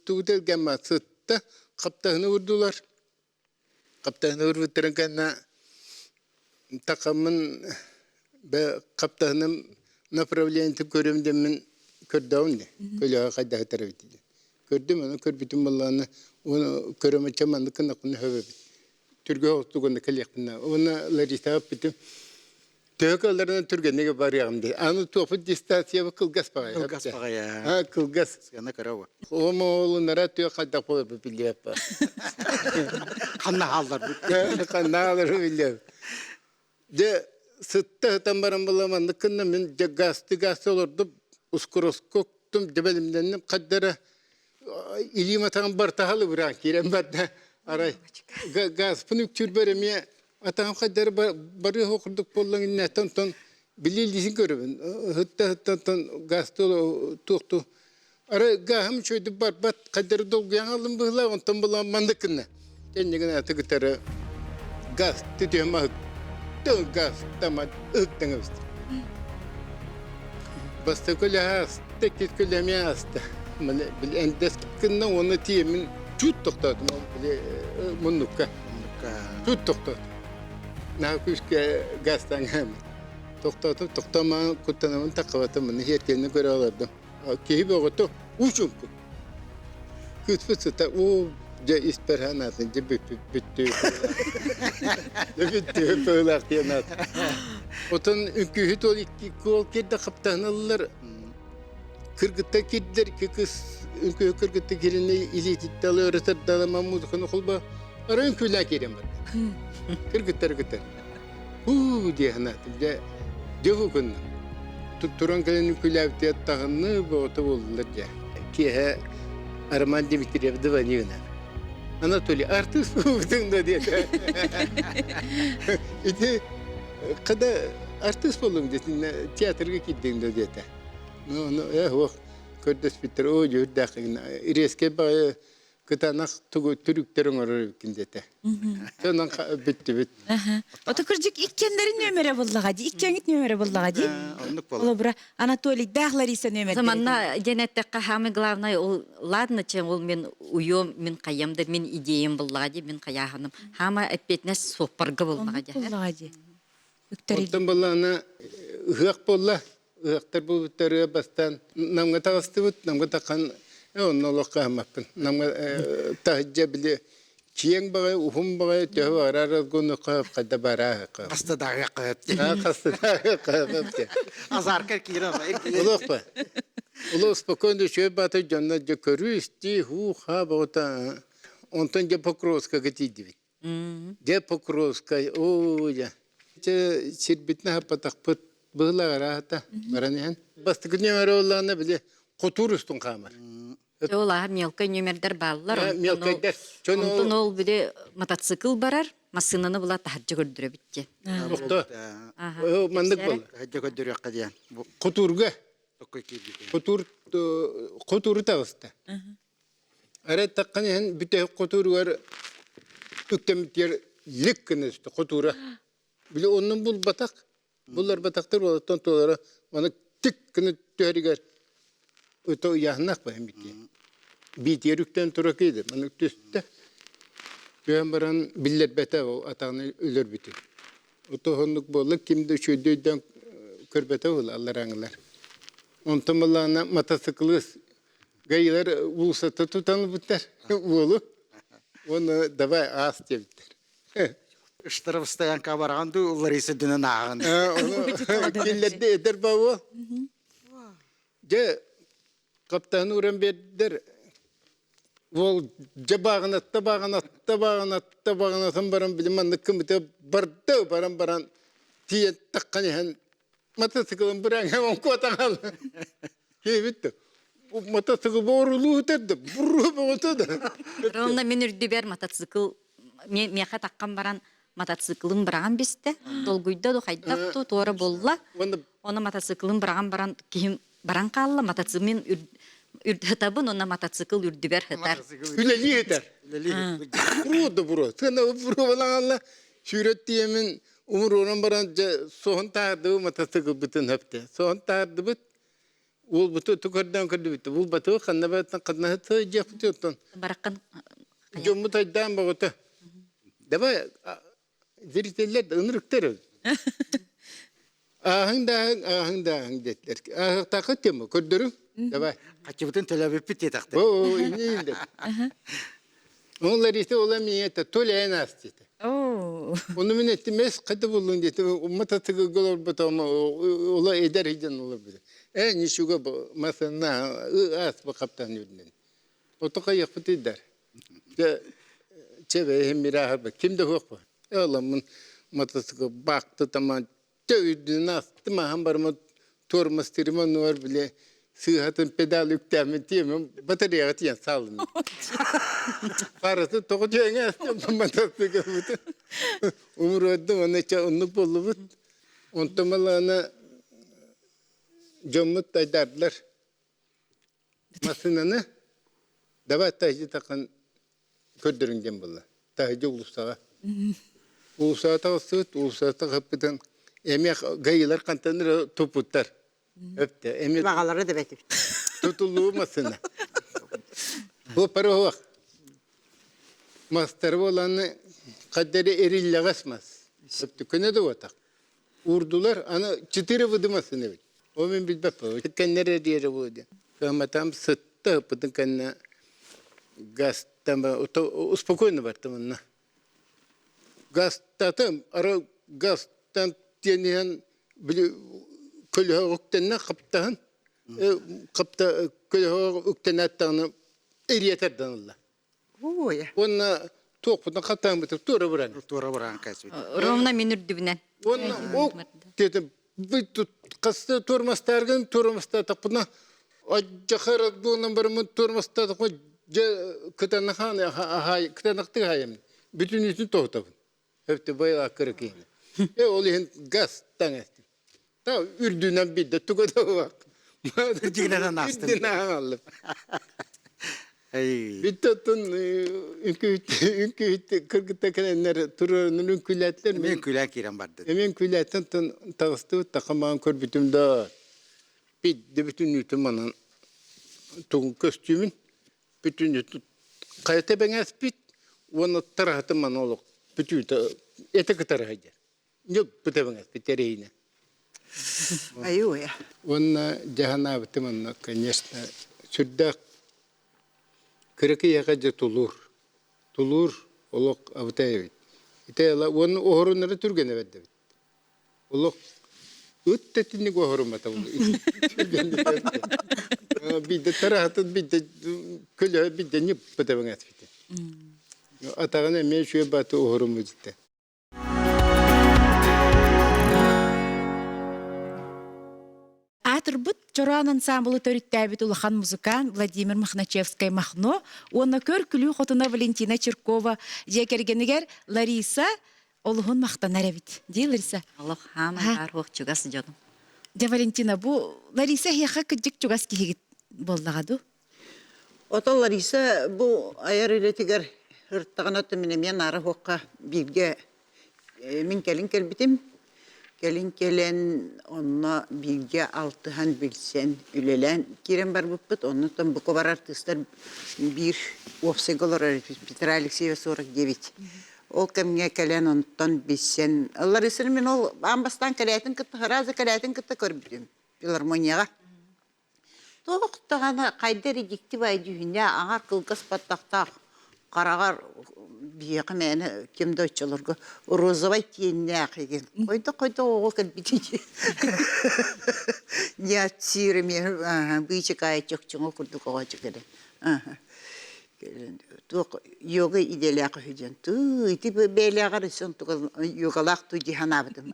tuğdel gelmez sıtta kaptanı vurdular. Kaptanı vurdular kana takımın be kaptanım направление görümdemin kördağım ne. Köle kadar tarafı. Gördüm onu körbütüm vallahi onu körüme çamandı kınakını höve. Türkiye otuğunda kalıyakına. Ona larita bitim. Tökallarına Türkiye ne var yağımdı. Anı topu distansiya kılgas pağa. Kılgas pağa ya. Ha kılgas. Skana karava. O oğlunlara tüyo kalda pola biliyor pa. Kanna hallar bu. Kanalları biliyor. De sıtta tambaran bulamandı kınna men gastı olurdu. Uskroskoktum debelimden kaddara ilim atan bartahalı bırak kirem badda aray gaz pınık türberemiye atan kaddara barı okurduk bollan ne ton bilildisin görüben hıtta gastı tuğtu ara gahım şöyle bat kaddara dolguyan alım bıhla ondan bulamandı kınna kendine atıkları gaz tütüyema gaz tamam ıktın üstü basta köle hasta tek köle hasta bil endes kınna onu tiyemin tut toktadım bile munukka tut toktadım na küske gastan hem toktama kutanamın takavatımın herkelini göre alırdım ki boğutu uçum kütfüsü ta o de isperhanatın de bitti böyle kıyanat otan ülkühüt ol iki kol kedi kaptanlar Kırgıtta kediler ki kız ülke kırgıtta kirine ileti dalı öğretir dalama muzukunu kulba arayın külah kerem var. Kırgıtta. Diye hanatım de devukun tutturan kalın külah diye tahını boğutu oldular ya. Ki he Arman Dimitriyev Divanivna. Anatoly artist buldun da diye. İşte kada artist oldum desin tiyatroya gittim de diye. No, o kördüs bitir o yurdakın ireske bağı kıtanak Türklerin oraya Sonra bitti. Ota kırcık ikkenlerin nömere bullağa di. İkkenit nömere bullağa di. Onluk bol. Ola bura Anatoly dağlar ise nömere. Zamanna genettekka hamı главное ол ладно чем ол мен уем мен каямда мен идеям буллади мен каяханым хама эппетнес сопарга буллади Bullağa di. Ükteri. Ondan ballana ıhak bolla. Ihaktar bu bitleri bastan namga tağıstı bit namga takan onu lokahmapın. Namga tahcca bile Çiyen bağı, uhum bağı, tühü arar gonu kıhıp kadda bara kıhıp. Kasta dağı kıhıp. Kasta dağı kıhıp. Azarkar kiram. Uluk ba. Uluk spokojno şöyle batı canına körüsti hu ha bota. Ondan je Pokrovska gitiydi. Je Pokrovska o ya. Şirbitne hapatak pıt bığla rahata. Baranihan. Bastı günü var olanı bile kuturustun kamar. Ола мелкий нөмердер баллар. Мелкийдер. Онтон ол биде мотоцикл барар, машинаны була тахджы көрдүрө битти. Okta. O mandık bol. Hacca ködürü kadiyan. Kuturga. Kuturu tağısta. Ara takkan hen büte kutur var. Tüktemit yer likkiniz kutura. Bile onun bul batak. Bunlar bataktır ola tontolara. Bana tikkini tüheriger. Öte yahnak bayım bitti. Bir yerükten turakıydı. Bana tüstte. Tühen baran biller bete o atağını ölür bitti. Öte honluk bolluk kimde şu döyden körbete ol Allah rağılar. Ondan Allah'ına motosiklis gayılar bulsa tutanı biter. Bolu. Onu davay ağız diye biter. Iştırıp isteyen kabarandı, Larisa dünen ağın. Onu killerde eder baba. Ce kaptanı uğran verdiler. Ol cebağına, tabağına, tambaran bilim anlık kımıta barda baran Tiye takkani han mototsiklin bırak hemen kotagal. Bitti. Bu motosikl boruluğu terdi. Burru boğutu da. Ronda мен үрдүбер мотоцикл меха таккан баран мотоциклын быраган бисте. Долгуйда до хайдапту тора болла. Оны мотоциклын быраган баран кийин баран калла мотоциклмен үрдүтабын оны мотоцикл үрдүбер хытар. Üleli yeter. Buru. Sana buru olanla şüret diyemin umur olan baranca soğun tardı motosikl bütün hepte. Soğun tardı bit. Ул буту тукардан кырды бит. Ул бату ханнабаттан каднахты жактыттан. Бараккан Жомму тайдан багыта. Давай зрительler ынырыктар. Ахыңда деттер. Ахтакы тем көрдүрүм. Давай. Качыбытын төлөбүп бит етакты. О, инде. Onlar ise olamıyor. Toleyen astı. Оо. Onu min etmez kadı bulun diye. Motosikl golor batama ola eder hicen olur bile. Nişuga mesela as bu kaptan yürünen. Otoka yapıtı der. Çeve hem mirahar bak. Kimde yok bu? Allah'ın motosikl baktı tamam. Çöydüğünü astı mı hambarıma tormastırma var bile. Sıhhatın pedal yüklemen diyemem. Batarya atiyen sağlın. Parası tokucuğuna astı motosikl. Umur ödü ona onluk bolu bud. Ontamalarına Jommut aydarlar. Masinanı davat taycı takan kördürüngen bulla. Taycı ulusağa. Ulusağa tağısıt, ulusağa tağıpıdan emek gayılar kantanır toputlar. Öpte. Emek Bağaları da betip. tutulduğu masına. Bu para o. Mastarı olanı kaderi erille gasmaz. Öpte. Köne de otak. Urdular ana çıtırı vıdımasın evet. O ben bilmem. Kendileri diye bu diye. Kamatam sıttı pıtın kendine gazdan uspokojno var tamamına. Gazdan ara gazdan diyenen bile kölha uktenna kaptan kapta kölha uktenattan eriyeterden Allah. Oo ya. Ona toqpıdan kaptan bitir tora buran. Тура баран кайсы. Ромна мен үрдүбүнен. Ona o dedim bir kastı turmastargın turmasta tapına acıkır bunun bir mut turmasta tapı kıtanıhan hay kıtanıktı hayım bütün yüzünü tohtabın hepte bayağı kırık yine olayın gaz tanesti ta ürdünen bir de tukada bak Ürdüğünden astım. ürdünen alıp Ey. bir tutun ünkü kırgıta kalenler turunun ünkületler Мен күлән кирен барды. Emin kületten tağıstı takıman kör bütümde bütün yutmanın tuğun kostümün bütün yutun kayıta ben espit onu tarahatman oluk bütün etek tarahıca yok bütün ben espit tereyine Ayuu ya. onu cahana bitmanın конечно sürdak kırıkı yakacı tulur oluk avtayıvit İte onu ohorunları türgene verdi. Oluk üttetini ohorumata bunu. Bir de tarahatın bir de köle bir de nip batavan atfite. Atağına meşhur batı ohorumu ciddi. Атырбыт Чоран ансамблы төрүттәбит улахан музыкант Владимир Махначевский Махно, оны көр күлүү хотуна Валентина Черкова, жекергенигер Лариса олугун мактанар эбит. Ди Лариса. Аллах хама арвох чугас жодум. Де Валентина бу Лариса хияка кыжык чугас кихигит боллагаду. Отол Лариса bu ayar ületiger hırttağına tümüne men arı hoqqa bilge min kelin bitim. Gelin gelen ona bilge altıhan bilsen ülelen kiren bar buput onu tam bu kovar artistler bir ofsegolar Petra Alexeyeva 49. Ol kemge gelen ondan bilsen Allah resim min ol ambastan kaletin kıtı haraza kaletin kıtı körbüdüm filarmoniyaga. Toqtağana qayderi dikti bay dünya ağar kılgas pattaqta qaragar biyağı meni kimde açılırgı rozovay tiyenne qigen. Koyda oğul kalbiti. Ya tsirimi bıçı kayıt çokçuğu kurduk oğa çıkıdı. Tuq yoga idealaq hücen. Tu iti beyleğar son tuq yogalaq tu cihanabdım.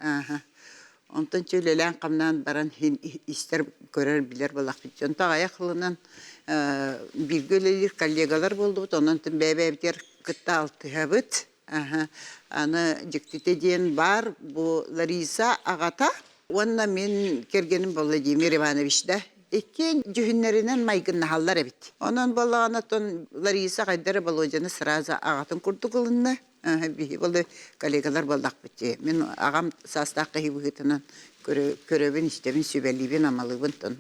Онтон чөлелән камнан баран хин истер көрөр билер балак бит. Онта аяклынан билгелер коллегалар болду. Онан тен бәбәбитер кытта алтыгабыт. Аны жиктите ден бар бу Лариса агата. Онна мен кергеним Владимир Иванович да. Экен жүхіннерінен майгын нахаллар әбіт. Онан балағана тон Лариса қайдары балуыжаны сразу ағатын күрді қылынны. Болды коллегалар балдақ бітті. Мен ағам састаққа хибігітінен көрөбін, істебін, сөбәлейбін, амалыбын тон.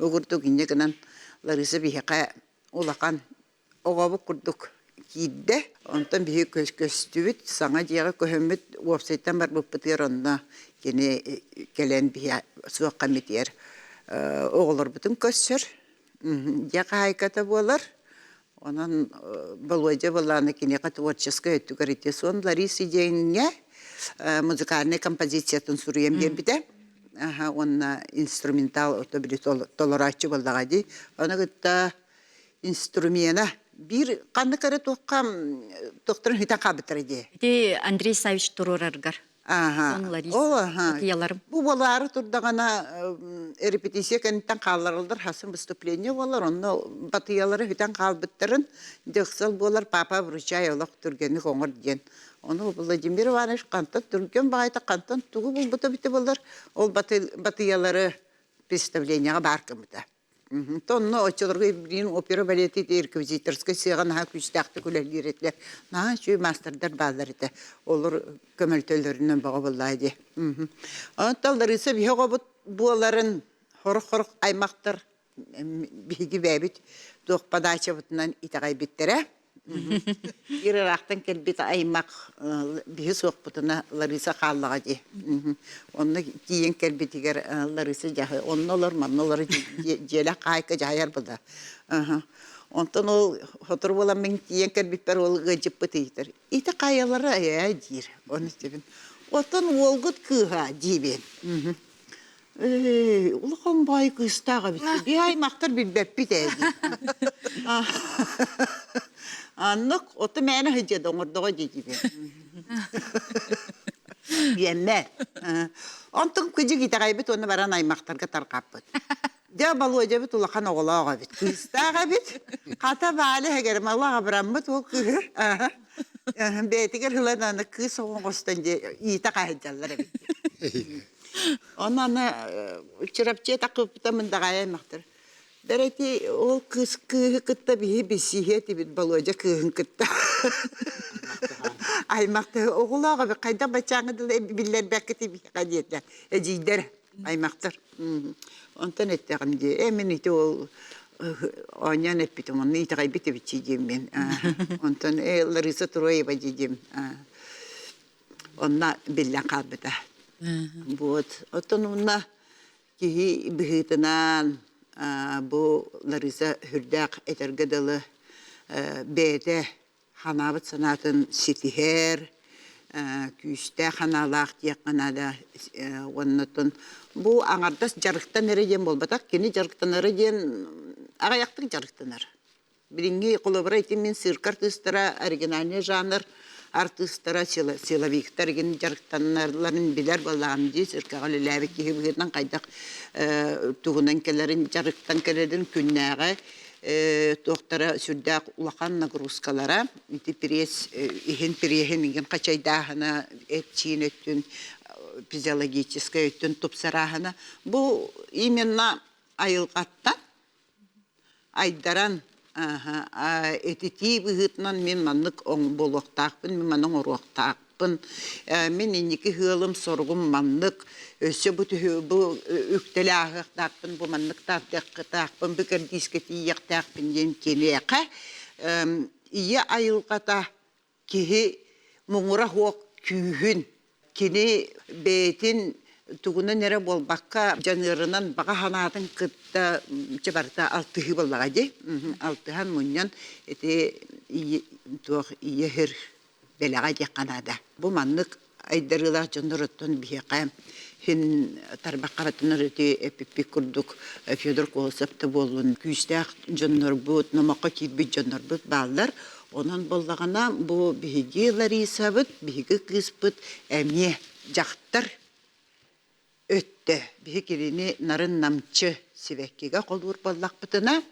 Оғырды күннегінен Лариса бейхеқа олақан оғабы күрдік кейді. Онтан бейхе көстібіт, саңа жеға көміт уапсайттан бар бұппытыр онына келен бейхе суаққа метер. Оғылар бүтін көссір. Яқа хайката болар. Онан балуайжа баланы кенеға творческая өттігер сон Лариса дейінне музыкальный композициятын сұруем бебіде. Онна инструментал отобили толорачы балдаға дей. Оны күтті инструмена bir kanlı kare tohtarın hüten kabıtır diye. Ити Андрей Савич Турураргар. Aha. Son Larisa. Okuyalarım. Bu baları turdağına repetisiya kentten kallarıldır. Hasım vыступление olar. Onu batıyaları hüten kalbıttırın. Döksel bolar papa vuruşay olak türgeni koңыр diyen. Onu Vladimir Ivanoviç kantan türgen bağayta kantan tuğu bulbuta biti bolar. Ol batıyaları представлениеға баркымыда. Тонны очылырғы бірін опера балеті реквизиторскай сыйған күштақты көлелер етілер. Шүй мастердар балар еті. Олар көмөлтөлерінен баға болайды. Лариса бейге бұларын хорық-хорық аймақтар бейге бәбіт доқпадачы бұтынан итағай біттірі. Bir ıraqtan kelbet aymaq bir soq butuna Larisa qallığa di. Onu giyen kelbetiger Larisa jağı onnolar mannolar jela qayka jayar bulda. Ondan o hotur bolan men giyen kelbetler ol gıcıp bitidir. İte qayalara ya dir. Onu istebin. Ondan olgut kıha diben. Ulğan bay qıstağa bitti. Bir aymaqtar bir bəppit edi. Anlık otu məni hıcıdı, oңırdığa gibi. Yemme. Ontun kücü gita qaybet, onu baran aymaqtarga tarqapbıt. Ja balu ejebit ulaqan oğulağa bit. Kıstağa bit. Qata bali hegerim Allah'a bıranbıt, o kıhır. Beytiger hıladanı kıs oğustan iyita qayıcalları bit. Ondan çırapçıya taqıp bitamında qayaymaqtar. Dereti o kız kıtta bir bisiyeti bir balıca kığın kıtta. Aymakta oğulağa bir kayda bacağını da biller beketi bir kadiyetler. Ecider aymaktır. Ondan ettiğim diye emin iti o oynayan hep bitim onu iti kaybeti biçeceğim ben. Ondan Larisa Turayeva diyeceğim. Onunla billah kalbede. Bu ondan onunla ki bihitinan bu Larisa Hürdaq etergadalı beyde hanabıt sanatın sitiher küste hanalaq diyekanada onunla bu anardas jarıktan erejen bolbatak kini jarıktan erejen ağayaktık jarıktanar. Birinci kolaboraytim men sirk artistara originalne janr artistara silaviktar gen jarıktanlarların biler balağım diye sirkağı lelabik gibi kaydak tuğunan kellerin jarıktan kellerin künnağı doktora sürdaq ulaqan nagruskalara iti pires ihin pirihen igen qaçaydahana etçin öttün fizyologическая öttün tupsarahana bu именно ayılqattan aydaran etiti bıhıtnan men manlık on boloqtaqpın men manın oruqtaqpın men indiki hılım sorgum manlık össe bu üktelaaqtaqpın bu manlık taqtaqpın bükür disketi yaqtaqpın yen keneqa iya ayılqata kihi muğura hoq kühün kini betin tuğuna nere bolbakka janırından bağa hanatın kıtta çabarta altığı bollağa de altıhan munyan ete iyi her belağa kanada bu manlık aydarılar janırıtın biheqam hin tarbaqavatınır ete epipik kurduk Fyodor Kolosev'te bolun küstaq janırbut namaqa kirbi janırbut bağlar onun bollağına bu bihigi Larisa bit bihigi kıspıt emye jaqtar өттө биһи киrini нарын намчы сибеккиге колуур боллакпытына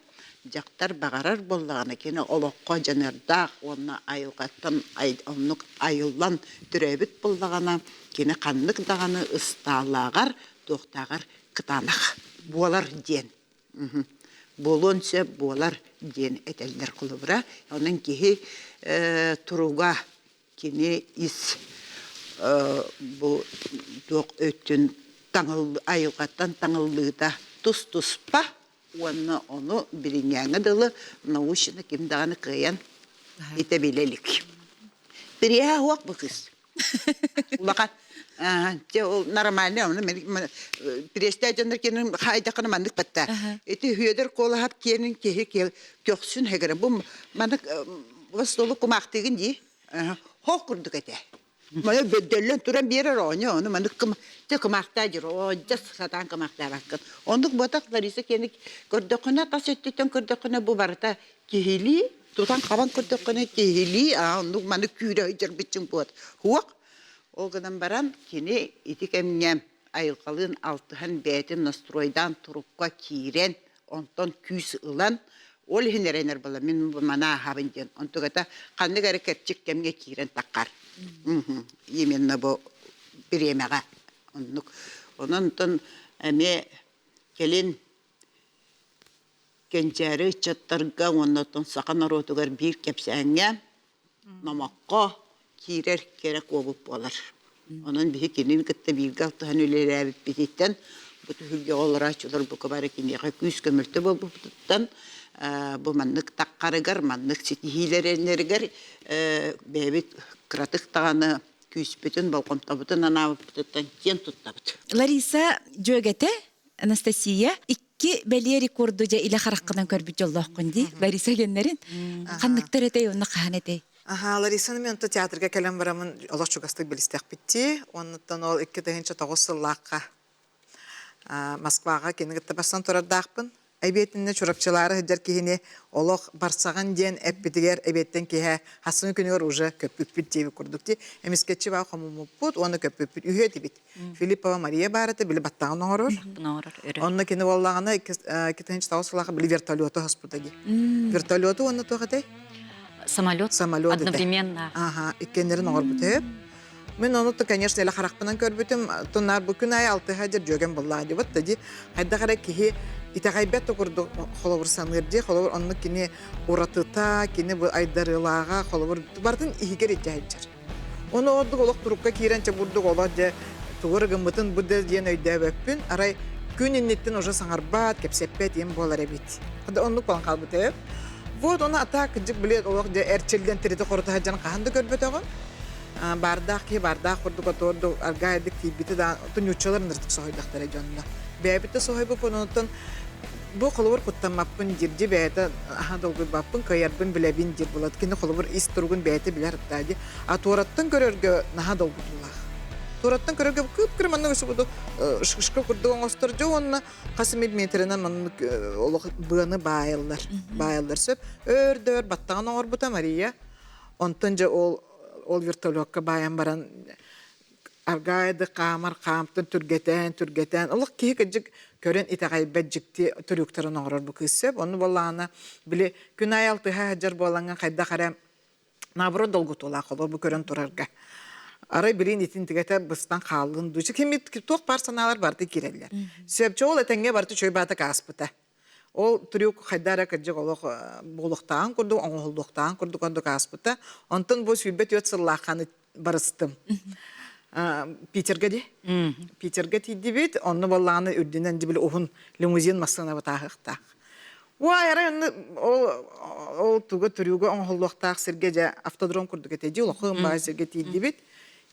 жактар багарар боллагана кини олокко жанардак онна айылгаттан оннук айыллан түрөбүт боллагана кини каннык даганы ыстаалагар тохтагар кытанак буолар диен болонсе буолар диен этелдер кулубура онун кихи туруга кини ис бу док өттүн таңыл айылгаттан таңыллыыта туспа onu bilinýäňe dılı nauşyny kim dagany kıyan ite bilelik. Biriä huak bu kız. Ulakat te ol normalny onu prestejender kenin haýdakany mandyk batta. Eti hüýeder kolahap kenin kehe köksün hegere bu mandyk vastolu kumaktigin di. Hok kurduk ete. Mana bedellen turan bir yer onu mandyk te kumaktajır o jas satan kumakta bakın. Onduk botaklar ise kenik gördüküne tas ettiğin gördüküne bu barata kihili tutan kaban gördüküne kihili onduk mandyk küre yer biçim bot. Huak o kadar baran kini itik emniyem ayılkalın altıhan beytin nastroydan turukka kiren ondan küs ılan ol hinerener bala min bu mana habın diyen ondan kata kanlı hareket çıkkemge kiren takkar yemenna bu bir yemeğe ondan eme gelin gençleri çattarga ondan sakan arotugar bir kepsenge namakka kirer kerek olup olar. Onun bir kinin kıtta bir galtı hanüleri bititten bu hülge olara açılır bu kadar kiniye küs kömürtü bu bititten bu manlık takkarıgar manlık sitihilerenlerger bebet kratık tağını küs bütün balkon tabutun ana bititten ken tuttabut. Larisa Jogete, Anastasia, iki belli rekorduca ile harakkadan körbüt yolla okundi. Larisa genlerin kanlıktır etey, onu kahan etey. Larissa'nın men to teatrga kelem baramın Allah çugastık bilistek bitti. Ondan ol 2009 yıllıqqa Moskvaga keni gitti bastan torardaqpın. Eybetinde çorapçıları hıcar kihini oloq barsagan diyen epbitiger eybetten kihe hasını günüyor uja köpüpüt diye kurduk di. Emisketçi va xamumuput onu köpüpüt üheti bit. Filippa Maria barata bile battağın oğurur. Onunla keni vallağına 2009 yıllıqqa bile vertolyotu hospital di. Vertolyotu onu toğatay. Самолет. Одновременно. Ага, иккенлерин оңорбут hep. Мен onu da, конечно, ele xaraqpынан körbütüm. Tonlar bugün ay 6 hajar jogen bollagy bot dedi. Hayda qara ki itaqaybet okurdu xolowur sanırdı. Xolowur onu kini uratıta, kini bu aydarılağa xolowur bardın ihiger etjayjar. Onu ordu oloq turukka kirençe burdu oladı. Tuğur gımıtın bu de diyen öyde öppün. Aray gün innetten oja sanarbat, kepseppet yem bolar ebit. Hadi onu falan kalbut hep. Вот ona ata kıcık bilet olarak de erçelden teride korta hacan kahandı görbet oğun. Bardak kurduk oturdu argaydık tibiti da tunyuçalar nırtık sohaydaktara canına. Beybitte sohay bu konutun bu kolur kuttanmappın jirji beyte aha dolgu bappın kayarbın bilebin jir bulat kini kolur is turgun beyte biler hattaydı. Atorattın görörgö naha dolgudullah. Torattan körörgö kıpkırmanın üsü budu şıkışkı kurduğun osturcu onunla kasım metrenen manlık oluq bığını bayıllar söp. Ördör battağın oğur buta Maria. Ontunca ol virtolokka bayan baran argaydı kamtın türgeten. Oluq kihi kıcık kören itaqaybet jikti türüktarın oğurur bu kız söp. Onu bollağına bile günay altı hajar bollağına kayda qarem nabro dolgut olaq olur bu kören turarga. Aray birin itin tigete bıstan kaldığın duycu. Kimi toq personalar vardı girerler. Sebepçi ol etenge vardı çöy batı kaspıta. O türük haydara kıcık oluq boluqtağın kurduk, oğulduqtağın kurduk ondu kaspıta. Ondan bu sübet yot sırlaqanı barыстım. Peterga di. Peterga tiddi bit. Onu bollağını ürdünden dibili ohun limuzin masına batağıqtağ. Vay aray o tuğu türüğü oğulduqtağ sirgece автодром kurduk eteci. Oluqın bağı sirge tiddi bit.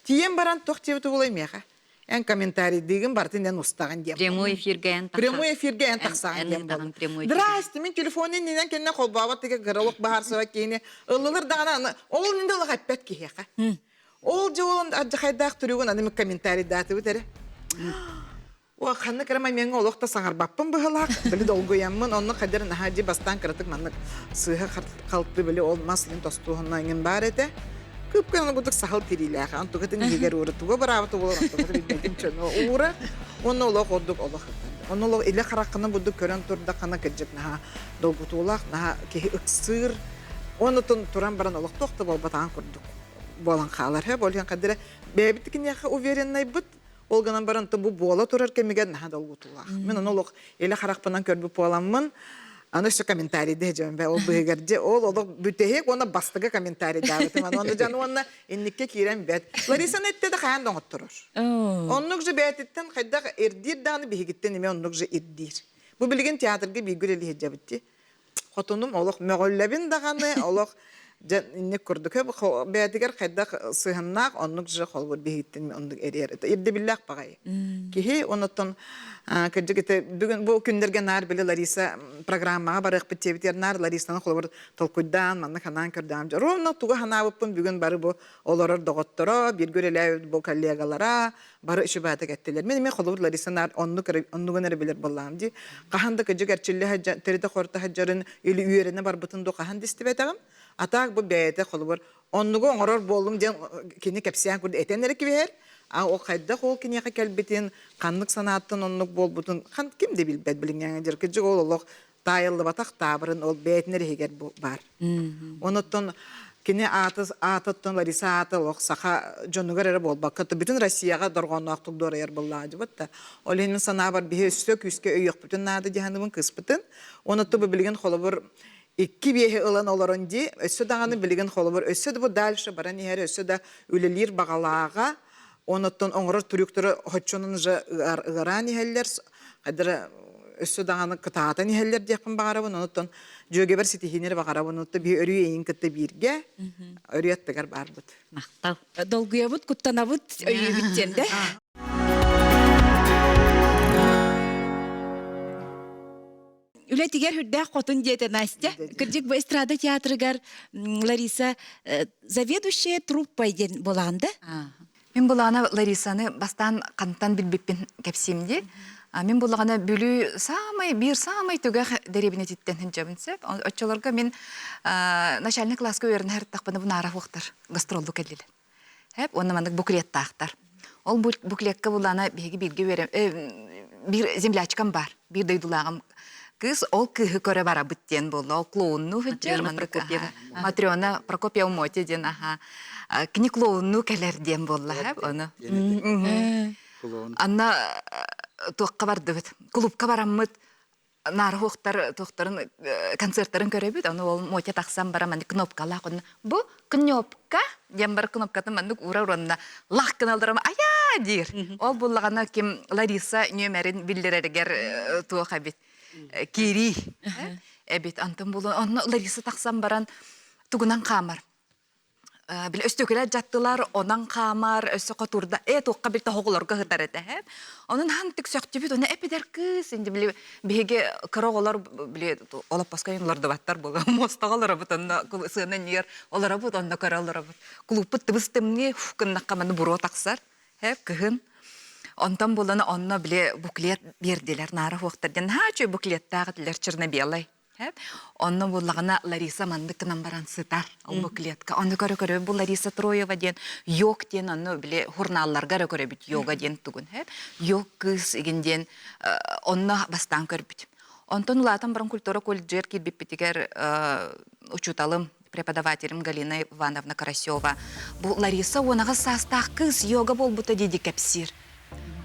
Тиен баран тоқ тебеті болаймеға. Ән комментарий деген бартын ән ұстаған дем. Прямой эфирге ән тақсаған дем болды. Здрасте, мен телефонын ненен кенне қолбауат теге ғырылық бағар сұра кейіне. Ұлылар дағана, ол ненде ұлық әппет кейеға. Ол же олын аджы қайдақ түрігін адымы комментарий даты өтері. О, қанны кірімай менің олықта саңар баппын бұғылақ. Білі долгоямын, оның қадерін әхаджи бастан кірітік манық сыға қалыпты білі ол маслин тостуғынна еңін бар еті. Кыпканы будук сахал тирилэха. Антугатын егер ура туга барабыты болар. Антугатын билбедим чөно ура. Оны олох ордук олох. Оны олох иле харакканы будук көрөн турда кана кеджек наха долгутулах наха ки ыксыр. Оны туран баран олох тохта бол батан курдук. Болан халар хэ болген кадыра бебиткин яха уверенный бут. Олганан баран бу бола турар кемеген наха долгутулах. Мен оны олох иле харакпанан көрбүп боламмын. Аны şu комментарий дежем бе ол быгырже ол бүтехек ona бастыга комментарий давытым аны жаны онна инникке кирен бет Лариса нетте да хаян доңот турur. Оннук же бетиттен хайда эрдир даны бигиттен эме оннук же эрдир. Бу билген театрга бигүрели хеджабитти. Хотунум олох мөголлебин даганы олох инне курдук бетигер хайда сыхыннак оннук же холбур бигиттен оннук эрер. Эрде биллах багай. Кихи онотон Кырджыгыты бүгін бұл күндерге нар білі Лариса программаға барық біттебітер нар Ларисаны қолыбыр толкуйдан, манны ханан көрдам. Ровно туға хана бұппын бүгін бары бұл оларыр доғыттыра, бір көрелі бұл коллегалара, бары үші бәті кәттелер. Мен қолыбыр Ларисаны оннуғын әрі білер болам ди. Қаханды кырджык әрчілі тәріді қорты хаджарын үлі үйеріне бар бұтын до қахан десті бәтіғым. Атақ бұл бәйеті қолыбыр оннуғы оңырыр болым ден кені кәпсиян көрді әтенлері кебер. О қайда қол кенеға кәлбетін, қанлық санаттың онлық бол бұтын, қан кімді білбәд біліңген жер күджік ол олық тайылы батақ табырын ол бәйтінер егер бар. Оныттың кене атыттың Лариса аты олық сақа жонығыр әрі бол бақыты. Бүтін Россияға дұрғаны ақтық дұр әр болады. Ол енің сана бар бейі үстік үске өйіқ бүтін нады дегенімін қыс бүтін. Онытты бұл білген қолы бір Iki bihe ılan olorunca, ösü dağını bilgin xolu var. Ösü de bu dalşı baran yer, ösü de ülelir bağalağa. Onuttan oңырыр түріктірі хотчонын ғыран ехелер, қадыр өсі дағаны қытағатан ехелер дейқін бағарабын, онуттан жөге бір сетихинер бағарабын, онутта бей өрі ең кітті бірге, өрі еттігер бар бұд. Мақтау. Долгуя бұд, күттана бұд, өйі біттен, да? Үлетігер хүрдәк қотын дейті, Настя. Кірдік бұл эстрада театрыгар Лариса заведущая труппай ден болағында? Мен бұлағына Ларисаны бастан қанттан білбеппен кәпсемде. Мен бұлағына бүлі бір самай түгәқ дәребіне теттен жабынсып. Отчаларға мен начальный класска өрін әр тақпаны бұны арақ оқтар. Гастролду кәлілі. Оны мандық буклет тақтар. Ол буклетка бұлағына білге өрем. Bir землячкам бар. Bir дойдулағым. Кыз ол кыһы көрі бара бүттен болды. Ол клоунну хүджер. Матрёна Прокопьев Моти ден, кini клоунну кәлерден болды. Анна туаққа барды бүт. Клубқа бараммыд. Нары тоқтарын концерттарын көрі бүт. Оны ол Моти тақсам бара манды кнопкала. Бұ кнопка. Ден бар кнопкатын мандық ұра-ұранына лақ кыналдырам. Ая дир. Ол бұлағана кем Лариса нөмерін білдірергер туақа бит. Кири. Эбит антым болу. Онны Лариса тақсам баран тугунан қамар. Бил өстөкелер жаттылар, онан қамар, өсі қотурда. Тоққа білті хоғыларға ғытар әді. Онын хантық сөқтебет, оны әпедер кыз. Енді білі беге қырағылар, білі олап басқа енларды баттар болу. Мостағалары бұт, онна сығынан ер, олары бұт, онна қаралары бұт. Клубыт тыбыстымне, күннаққа мәні бұру тақсар. Кығын. Онтан боланы онна біле буклет берділер, нары хоқтарден. Чөй буклет тағыдылер чырнабелай. Онна болағына Лариса мандықынан баран сытар, ол буклетка. Онны көрі бұл Лариса Троева ден, йог ден, онны біле хурналларға көрі бүт, йога ден түгін. Йог кыз егінден, онна бастан көр бүт. Онтан ұлатын баран культура колледжер келбіп бітігер учуталым преподавателем Галина Ивановна Карасева. Бұл Лариса онаға састақ кыз йога бол бұта деді кәпсір.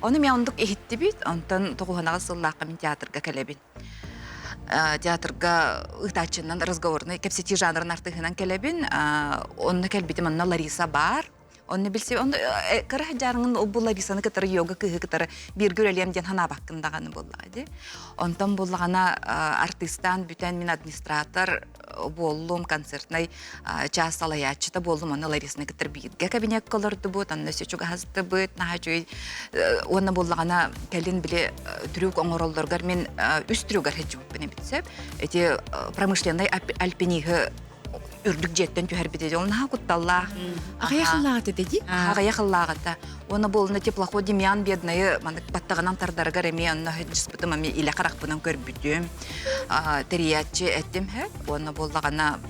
Оны мен ондық ехетті бейт, онтан тоғуғанаға сыллаққа мен театрға кәлебін. Театрға ұйтачынан разговорны кәпсети жанрын артығынан кәлебін. Онны кәлбетім, онна Лариса бар. Онны білсе, кәрі жарыңын бұл Ларисаны кітары йога күйі кітары бір көрелемден хана баққындағаны боллады. Онтан боллағана артистан бүтән мен администратор боллым концертнай час салаячыта боллым. Онны Ларисаны кітар бірге кабинет қалырды бұд, онны сөчуға хазды бұд. Онны боллағана кәлін біле түрік оңыролдырғар мен үст түрігар хеджі бұппіне бітсеп. Әте промышленный альпинигі үрдік жеттен түйер бітеді. Оны құтталла. Ағая қыллағыты деді? Ағая қыллағыты. Оны болына теплоход демиян беднайы баттағынан тардарғар әме, оны жүспітім әме илі қарақ бұнан көр бүтім. Тіриятчы әттім. Оны болағана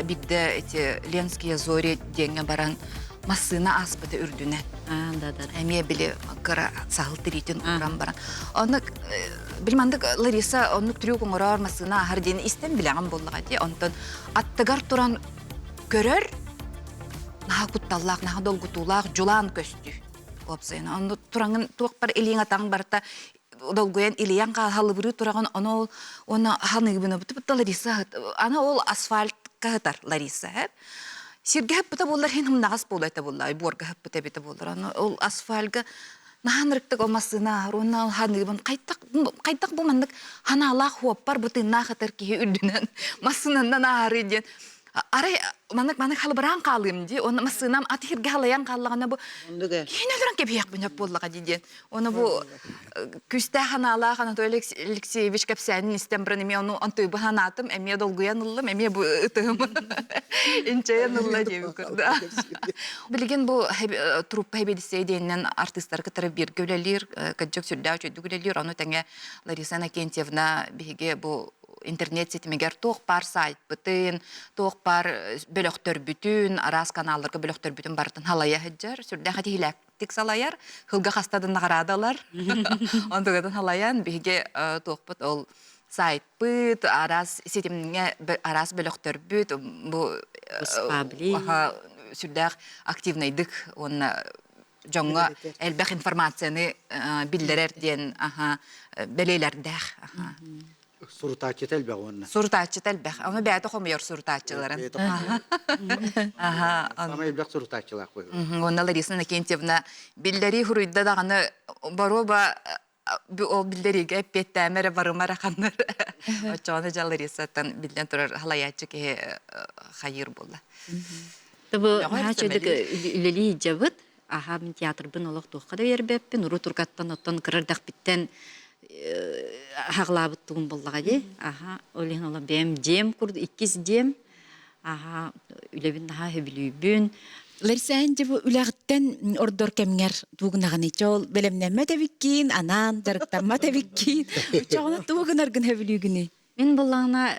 бигде эти Ленские зори денге баран массына аспыты үрдүнен. Да. Эмие биле кыра сахыл тиритин уран баран. Оны билмандык Лариса оны трюк оңорор массына ахар дени истен билеган боллага ди. Онтон аттыгар туран көрөр наха кутталлак, наха долгутулак жулан көстү. Опсайна. Оны турангын туакпар элиң атаң барта долгоян илиян халыбыры тураган оны ханыгыбына бутып Лариса. Ана ол асфальт кахтар Лариса. Сирге хаппыта боллар хен нагас болайта боллар. Борга хаппыта бите боллар. Ана ол асфальга наханрыктык олмасына ронал ханыгыбын кайтак булмандык ханалак хуаппар бутына хатар ки үрдүнөн масынандан ары ден. Арай манак халбыран калым ди. Оны масынам атирге халаян каллагана бу. Кинелерен кепияк буняп боллага диден. Оны бу күстә ханала Анатолий Алексеевич капсянин истем брене onu антый бу ханатым, эме долгуян уллым, эме бу ытым. Инчаян улла дебик. Билген бу труппа хебедисе дейнен артисттар кытырып бирге үлелер, каджок сүрдә чөйдү үлелер, аны тәңе Лариса Накентьевна биге бу интернет сетимегер тоқ бар сайт бүтін, тоқ бар бөлөктөр бүтін, арас каналларга бөлөктөр бүтін бартын халая хеджер, сүрдә хати хиләктик салаяр, хылга хастадын нағарадалар, ондығыдын халаян, биге тоқ бүт ол сайт бүт, арас сетимге арас бөлөктөр бүт, бу сүрдә активнайдык, оны жоңға әлбәқ информацияны білдерер ден бәлейлердәқ. Суртачы тәлбәқ онна. Суртачы тәлбәқ. Оны бәйті қомайыр суртачыларын. Самай біләқ суртачылақ қойы. Оны Лариса Накентьевна білдері хұрыйда дағаны баруба ол білдеріге петтәмәрі барымар ақандар. Очоны жа Ларисаттан білден тұрар халаячы ке қайыр болды. Табы хачыдық үлелі жабыт, аха мен театрбын олық тоққа да вербеппін, ұру тұрғаттан оттан кырардақ біттен хағлабыт туғын болдыға де. Олеген ола бәм дем күрді, 2 дем. Үлебін наға хөбілүйбін. Ларисаһын жабы үләғіттен ордор кәмгер туғынағаны чол бәлемнәмә тәбіккін, анан дарықтарма тәбіккін. Чоғына туғын арғын хөбілүйгіні. Мен болағына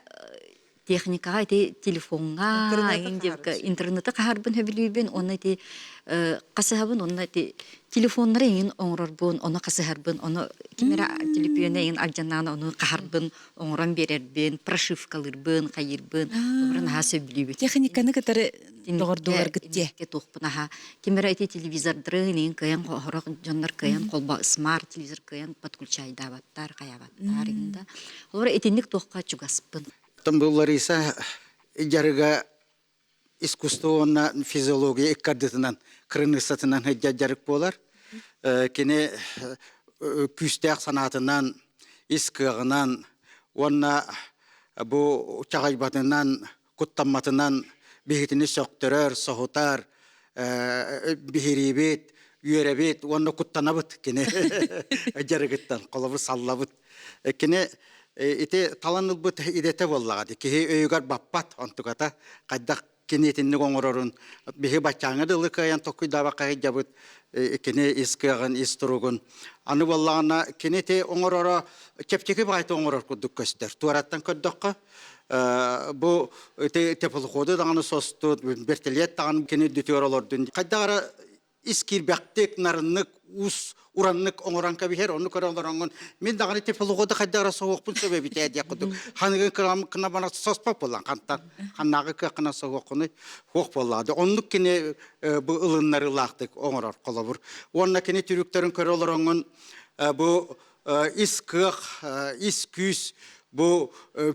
техникаға, телефонға, интернетті қағарбын хөбілүйбін, оны қасығабын, оны телефонлары ең оңырарбын, оны қасығарбын, оны камера телефоны ең алжаннаны, оны қағарбын, оңыран берербін, прошивкалырбын, қайырбын, оңыран аға сөбілүйбін. Техниканы кітары доғыр гітте. Камера телевизордырын ең көйен қоғырық жонлар көйен қолба смарт телевизор көйен подключайдабаттар, қаябаттар ең. Олар етіндік тоққа чугаспын. Бұл Лариса жарыға искусствоына физиология эккардытынан, кырынысатынан жарык болар. Кене күстәк санатынан, искығынан, онна бұл чағайбатынан, құттаматынан бейгетіні соқтырыр, соғытар, бейребет, үйеребет, онна құттанабыт кене жарығыттан, қолабы саллабыт. Кене ите таланыл бұт идете боллағады. Кеге өйгар баппат онтуғата қайдақ кенетінні оңырырын. Беге бачаңы дылы каян тоқыдаба қайы жабыт кене искығын, истұрығын. Аны боллағына кенете оңырыры кептекі байты оңырыр күдік көстер. Туараттан көддіққа бұл тепілі қоды дағаны состы, бертелет дағаны кене дүтер олырдың. Қайдағара искирбәктек нарыннык ус ураннык оңоранка бихер onu көрөлөрөңөн мен дагы тепелгода кайдара соокпун себеби тедия кудук ханыгы крам кына бана соспап болгон кантан ханнагы кына соокуну хок болду онлук кине бу ылыннары лактык оңорор колобур онна кине түрүктөрүн көрөлөрөңөн бу искык искүс бу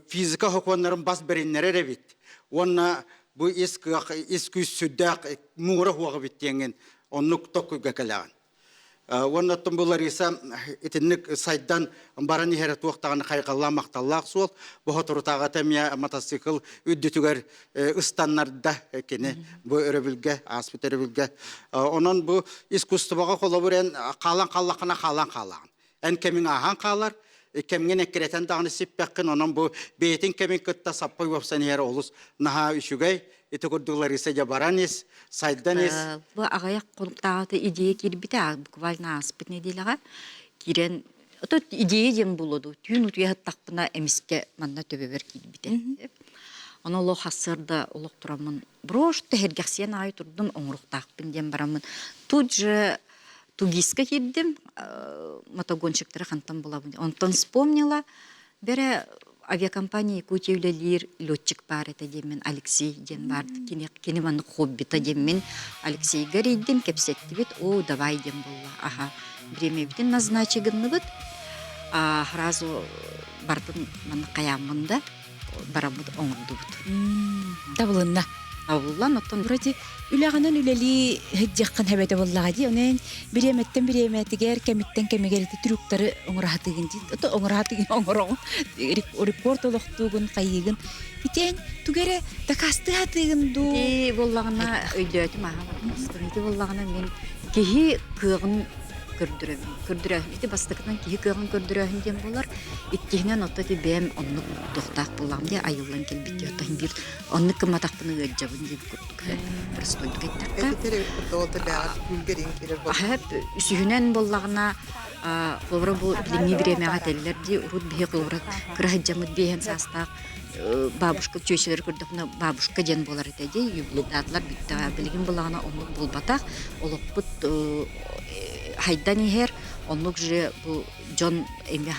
физика хоконнарын бас береннере ребит онна бу искык искүс сүддак муңра хуагы биттенген онлук токуга калаган Оннаттан бұл Лариса етінік сайттан бараны хәрі туақтағаны қайқалла мақталлақ сол. Бұға тұртаға тәмия мотоцикл үддетігер ұстаннарда кені бұл өребілге, аспет өребілге. Онын бұл искусствоға қолы бүрен қалан-қаллақына қалан-қалан. Ән кәмін аған қалар, кәмінген әккеретен дағыны сеппәккен, онын бұл бейтін кәмін күтті саппай өпсен ері олыс наға үшігей. Это көрдік Лариса жабаранес, сайданес. Бұл ағаяқ қолықтағы идея келбіті, буквально аспытны дейліға керен, идея ден болуды. Түйін ұтуя тақпына әмеске манна төбебер келбіті. Оны олох хассырда олох турамын. Брош tehергексен ай турдум оңруктакпын дем барамын. Тут же тугиска киддим, мотогонщиктары хантан булабын. Онтон вспомнила, бере авиакомпания Якутия-Лир летчик бар это демен Алексей ден бар. Кини маны хобби та демен Алексей гариддим кепсеттибит. О, давай дем булла. Ага. Время битен назначигынны бит. Разу бардым маны каямында барамыд оңдубут. Табылынна. Авуллан оттон Вроде үләгәнән үләли һәҗҗәккән һәбәтә буллага ди. Онен биреметтен биреметигәр кемиттен кемегәр трюктары оңрахатыгын ди. Ото оңрахатыгын оңрон. Репорт олохтугын кайыгын. Итен түгәре такасты хатыгын ду. боллагына өйдөтү мага. Студенти боллагына мен кихи кыгын көрдүрөм. Ити бастыкынан кихи кыгын көрдүрөм дем болар. Иттигинен отто ди бем онну тохтак булам ди айылдан келбит ятан бир онну кыматакпыны өҗҗабын дип күрдүк. Просто кеттек. Эти долты да бүлгерин келер бол. Хәп үсүгүнен боллагына ховра бу билими биремега теллер ди урут бие ховра кырахҗамыт биен састак бабушка чөйшелер көрдөкнө бабушка ден болар эти юблатлар биттага билгин боллагына онну болбатак олоппут хайдан ихер оннук же бу Джон эме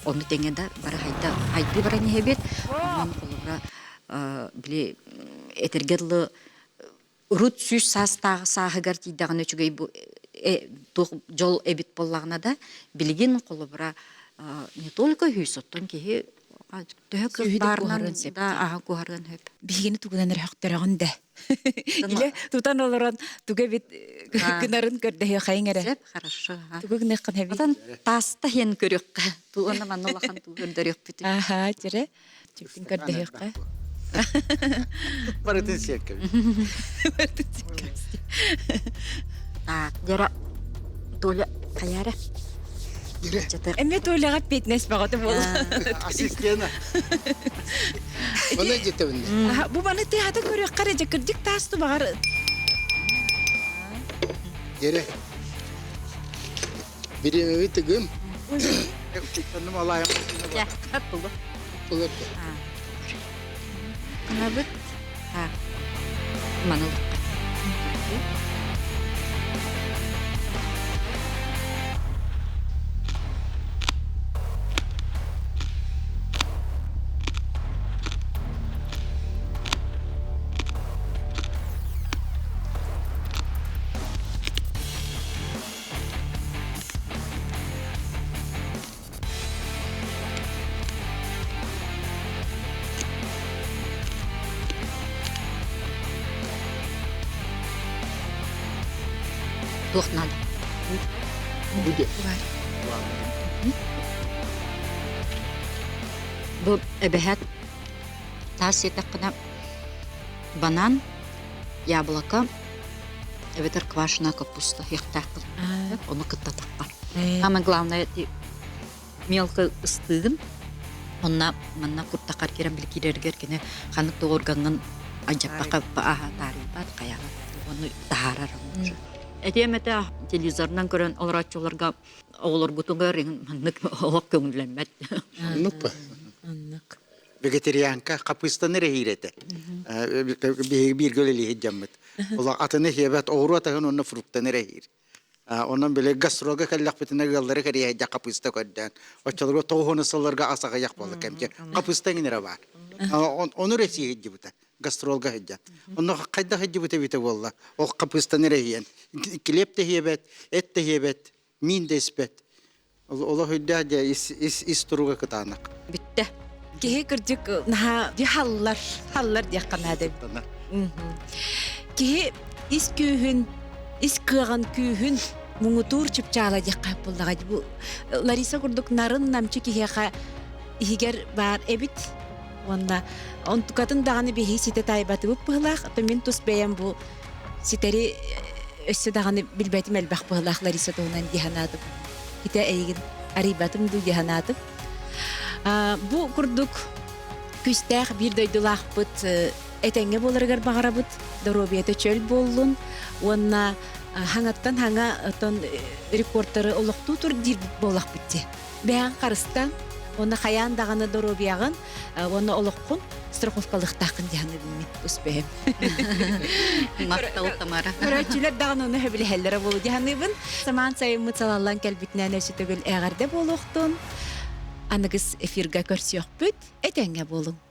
онну теңеда бара хайда хайды бара нехебет онун колура били этергерлы урут сүз састагы сагыгар тидаган өчүгөй бу жол эбит боллагына да билгин колура не только хүсөттөн кихи төһөк барнан да куарган хөп Бигене тугынан рахтараган да. Иле тутан олорон туга бит гынарын көрдө хайңере. Сеп хорошо. Тугын эккан хэби. Атан таста хен көрөккө. Тугана манолахан көрдөрөк бит. Аха, тире. Чиктин көрдө экка. Барытын сетке. Так, жара толя каяра. Эме тойлага петнес багаты бол. Ассистент. Бана жетебин. Аха, бу баны театр көрөк каража кырдык тасту багар. Ере. Биреме битигим. Чиктеним алайым. Я, хат булду. Булар. Набыт. Маныл. Тухнады. Буде. Бу эбехат тасетакына банан, яблоко, эветер квашеная капуста, яхтакл. Оны кыттатакка. Самое главное мелко ыстыгын. Онна манна куртакар керем билкилергер кене ханык тоорганган ажаппака аха тарипат каяга. Оны таарарам. Этемете телевизордан көрөн олорачуларга оголор бутуга реңнек олок көңүллөнмөт. Нупа. Аннык. Вегетарианка капустаны рехирете. Bir göleli hicammet. Ola atını hebet oğru atağın onun fruktаны rehir. Onun böyle gastroga kallak bitine galları kariye hicca kapusta koddan. O çalgı tohunu sallarga asaga yakbalı kemke. Kapusta nere var. Onu resi hicci buta. Gastrolga hicca. Onu kayda hicci buta bite valla. O kapustanı rehiyen. Kilep de hebet, et de hebet, min de ispet. Ola hüdda de isturuga kıtanak. Bitti. Кеһе кырдык наха ди халлар ди канада. Кеһе ис кыган күүһүн муңутур чыпчаала ди капылдага бу Лариса курдук нарын намчы кеһе игер бар эбит онда он тукатын даганы бехи сите тайбаты бу пылах то мен тус беям бу ситери өссө даганы билбетим элбах пылах Лариса тонан диханады. Ите эйгин арибатым ду диханады. Бу курдук күстәх бир дойдулахпыт этеңге болыргар багарабыт доробиете чөл боллун онна хаңаттан хаңа тон рекордтары олокту тур дир боллахпытти бәян карыстан Оны хаян дағаны доробиягын, оны олоққын страховкалықтақын дияны білмей успеем. Мақтал Тамара. Көрәтчілер дағын оны хөбілі болу дияны бін. Саман сайын мұтсалалан кәлбітінен өсі түгіл әғарда болуқтын. Анығыз эфирға көрсіяқ бүт, әтәңе болың.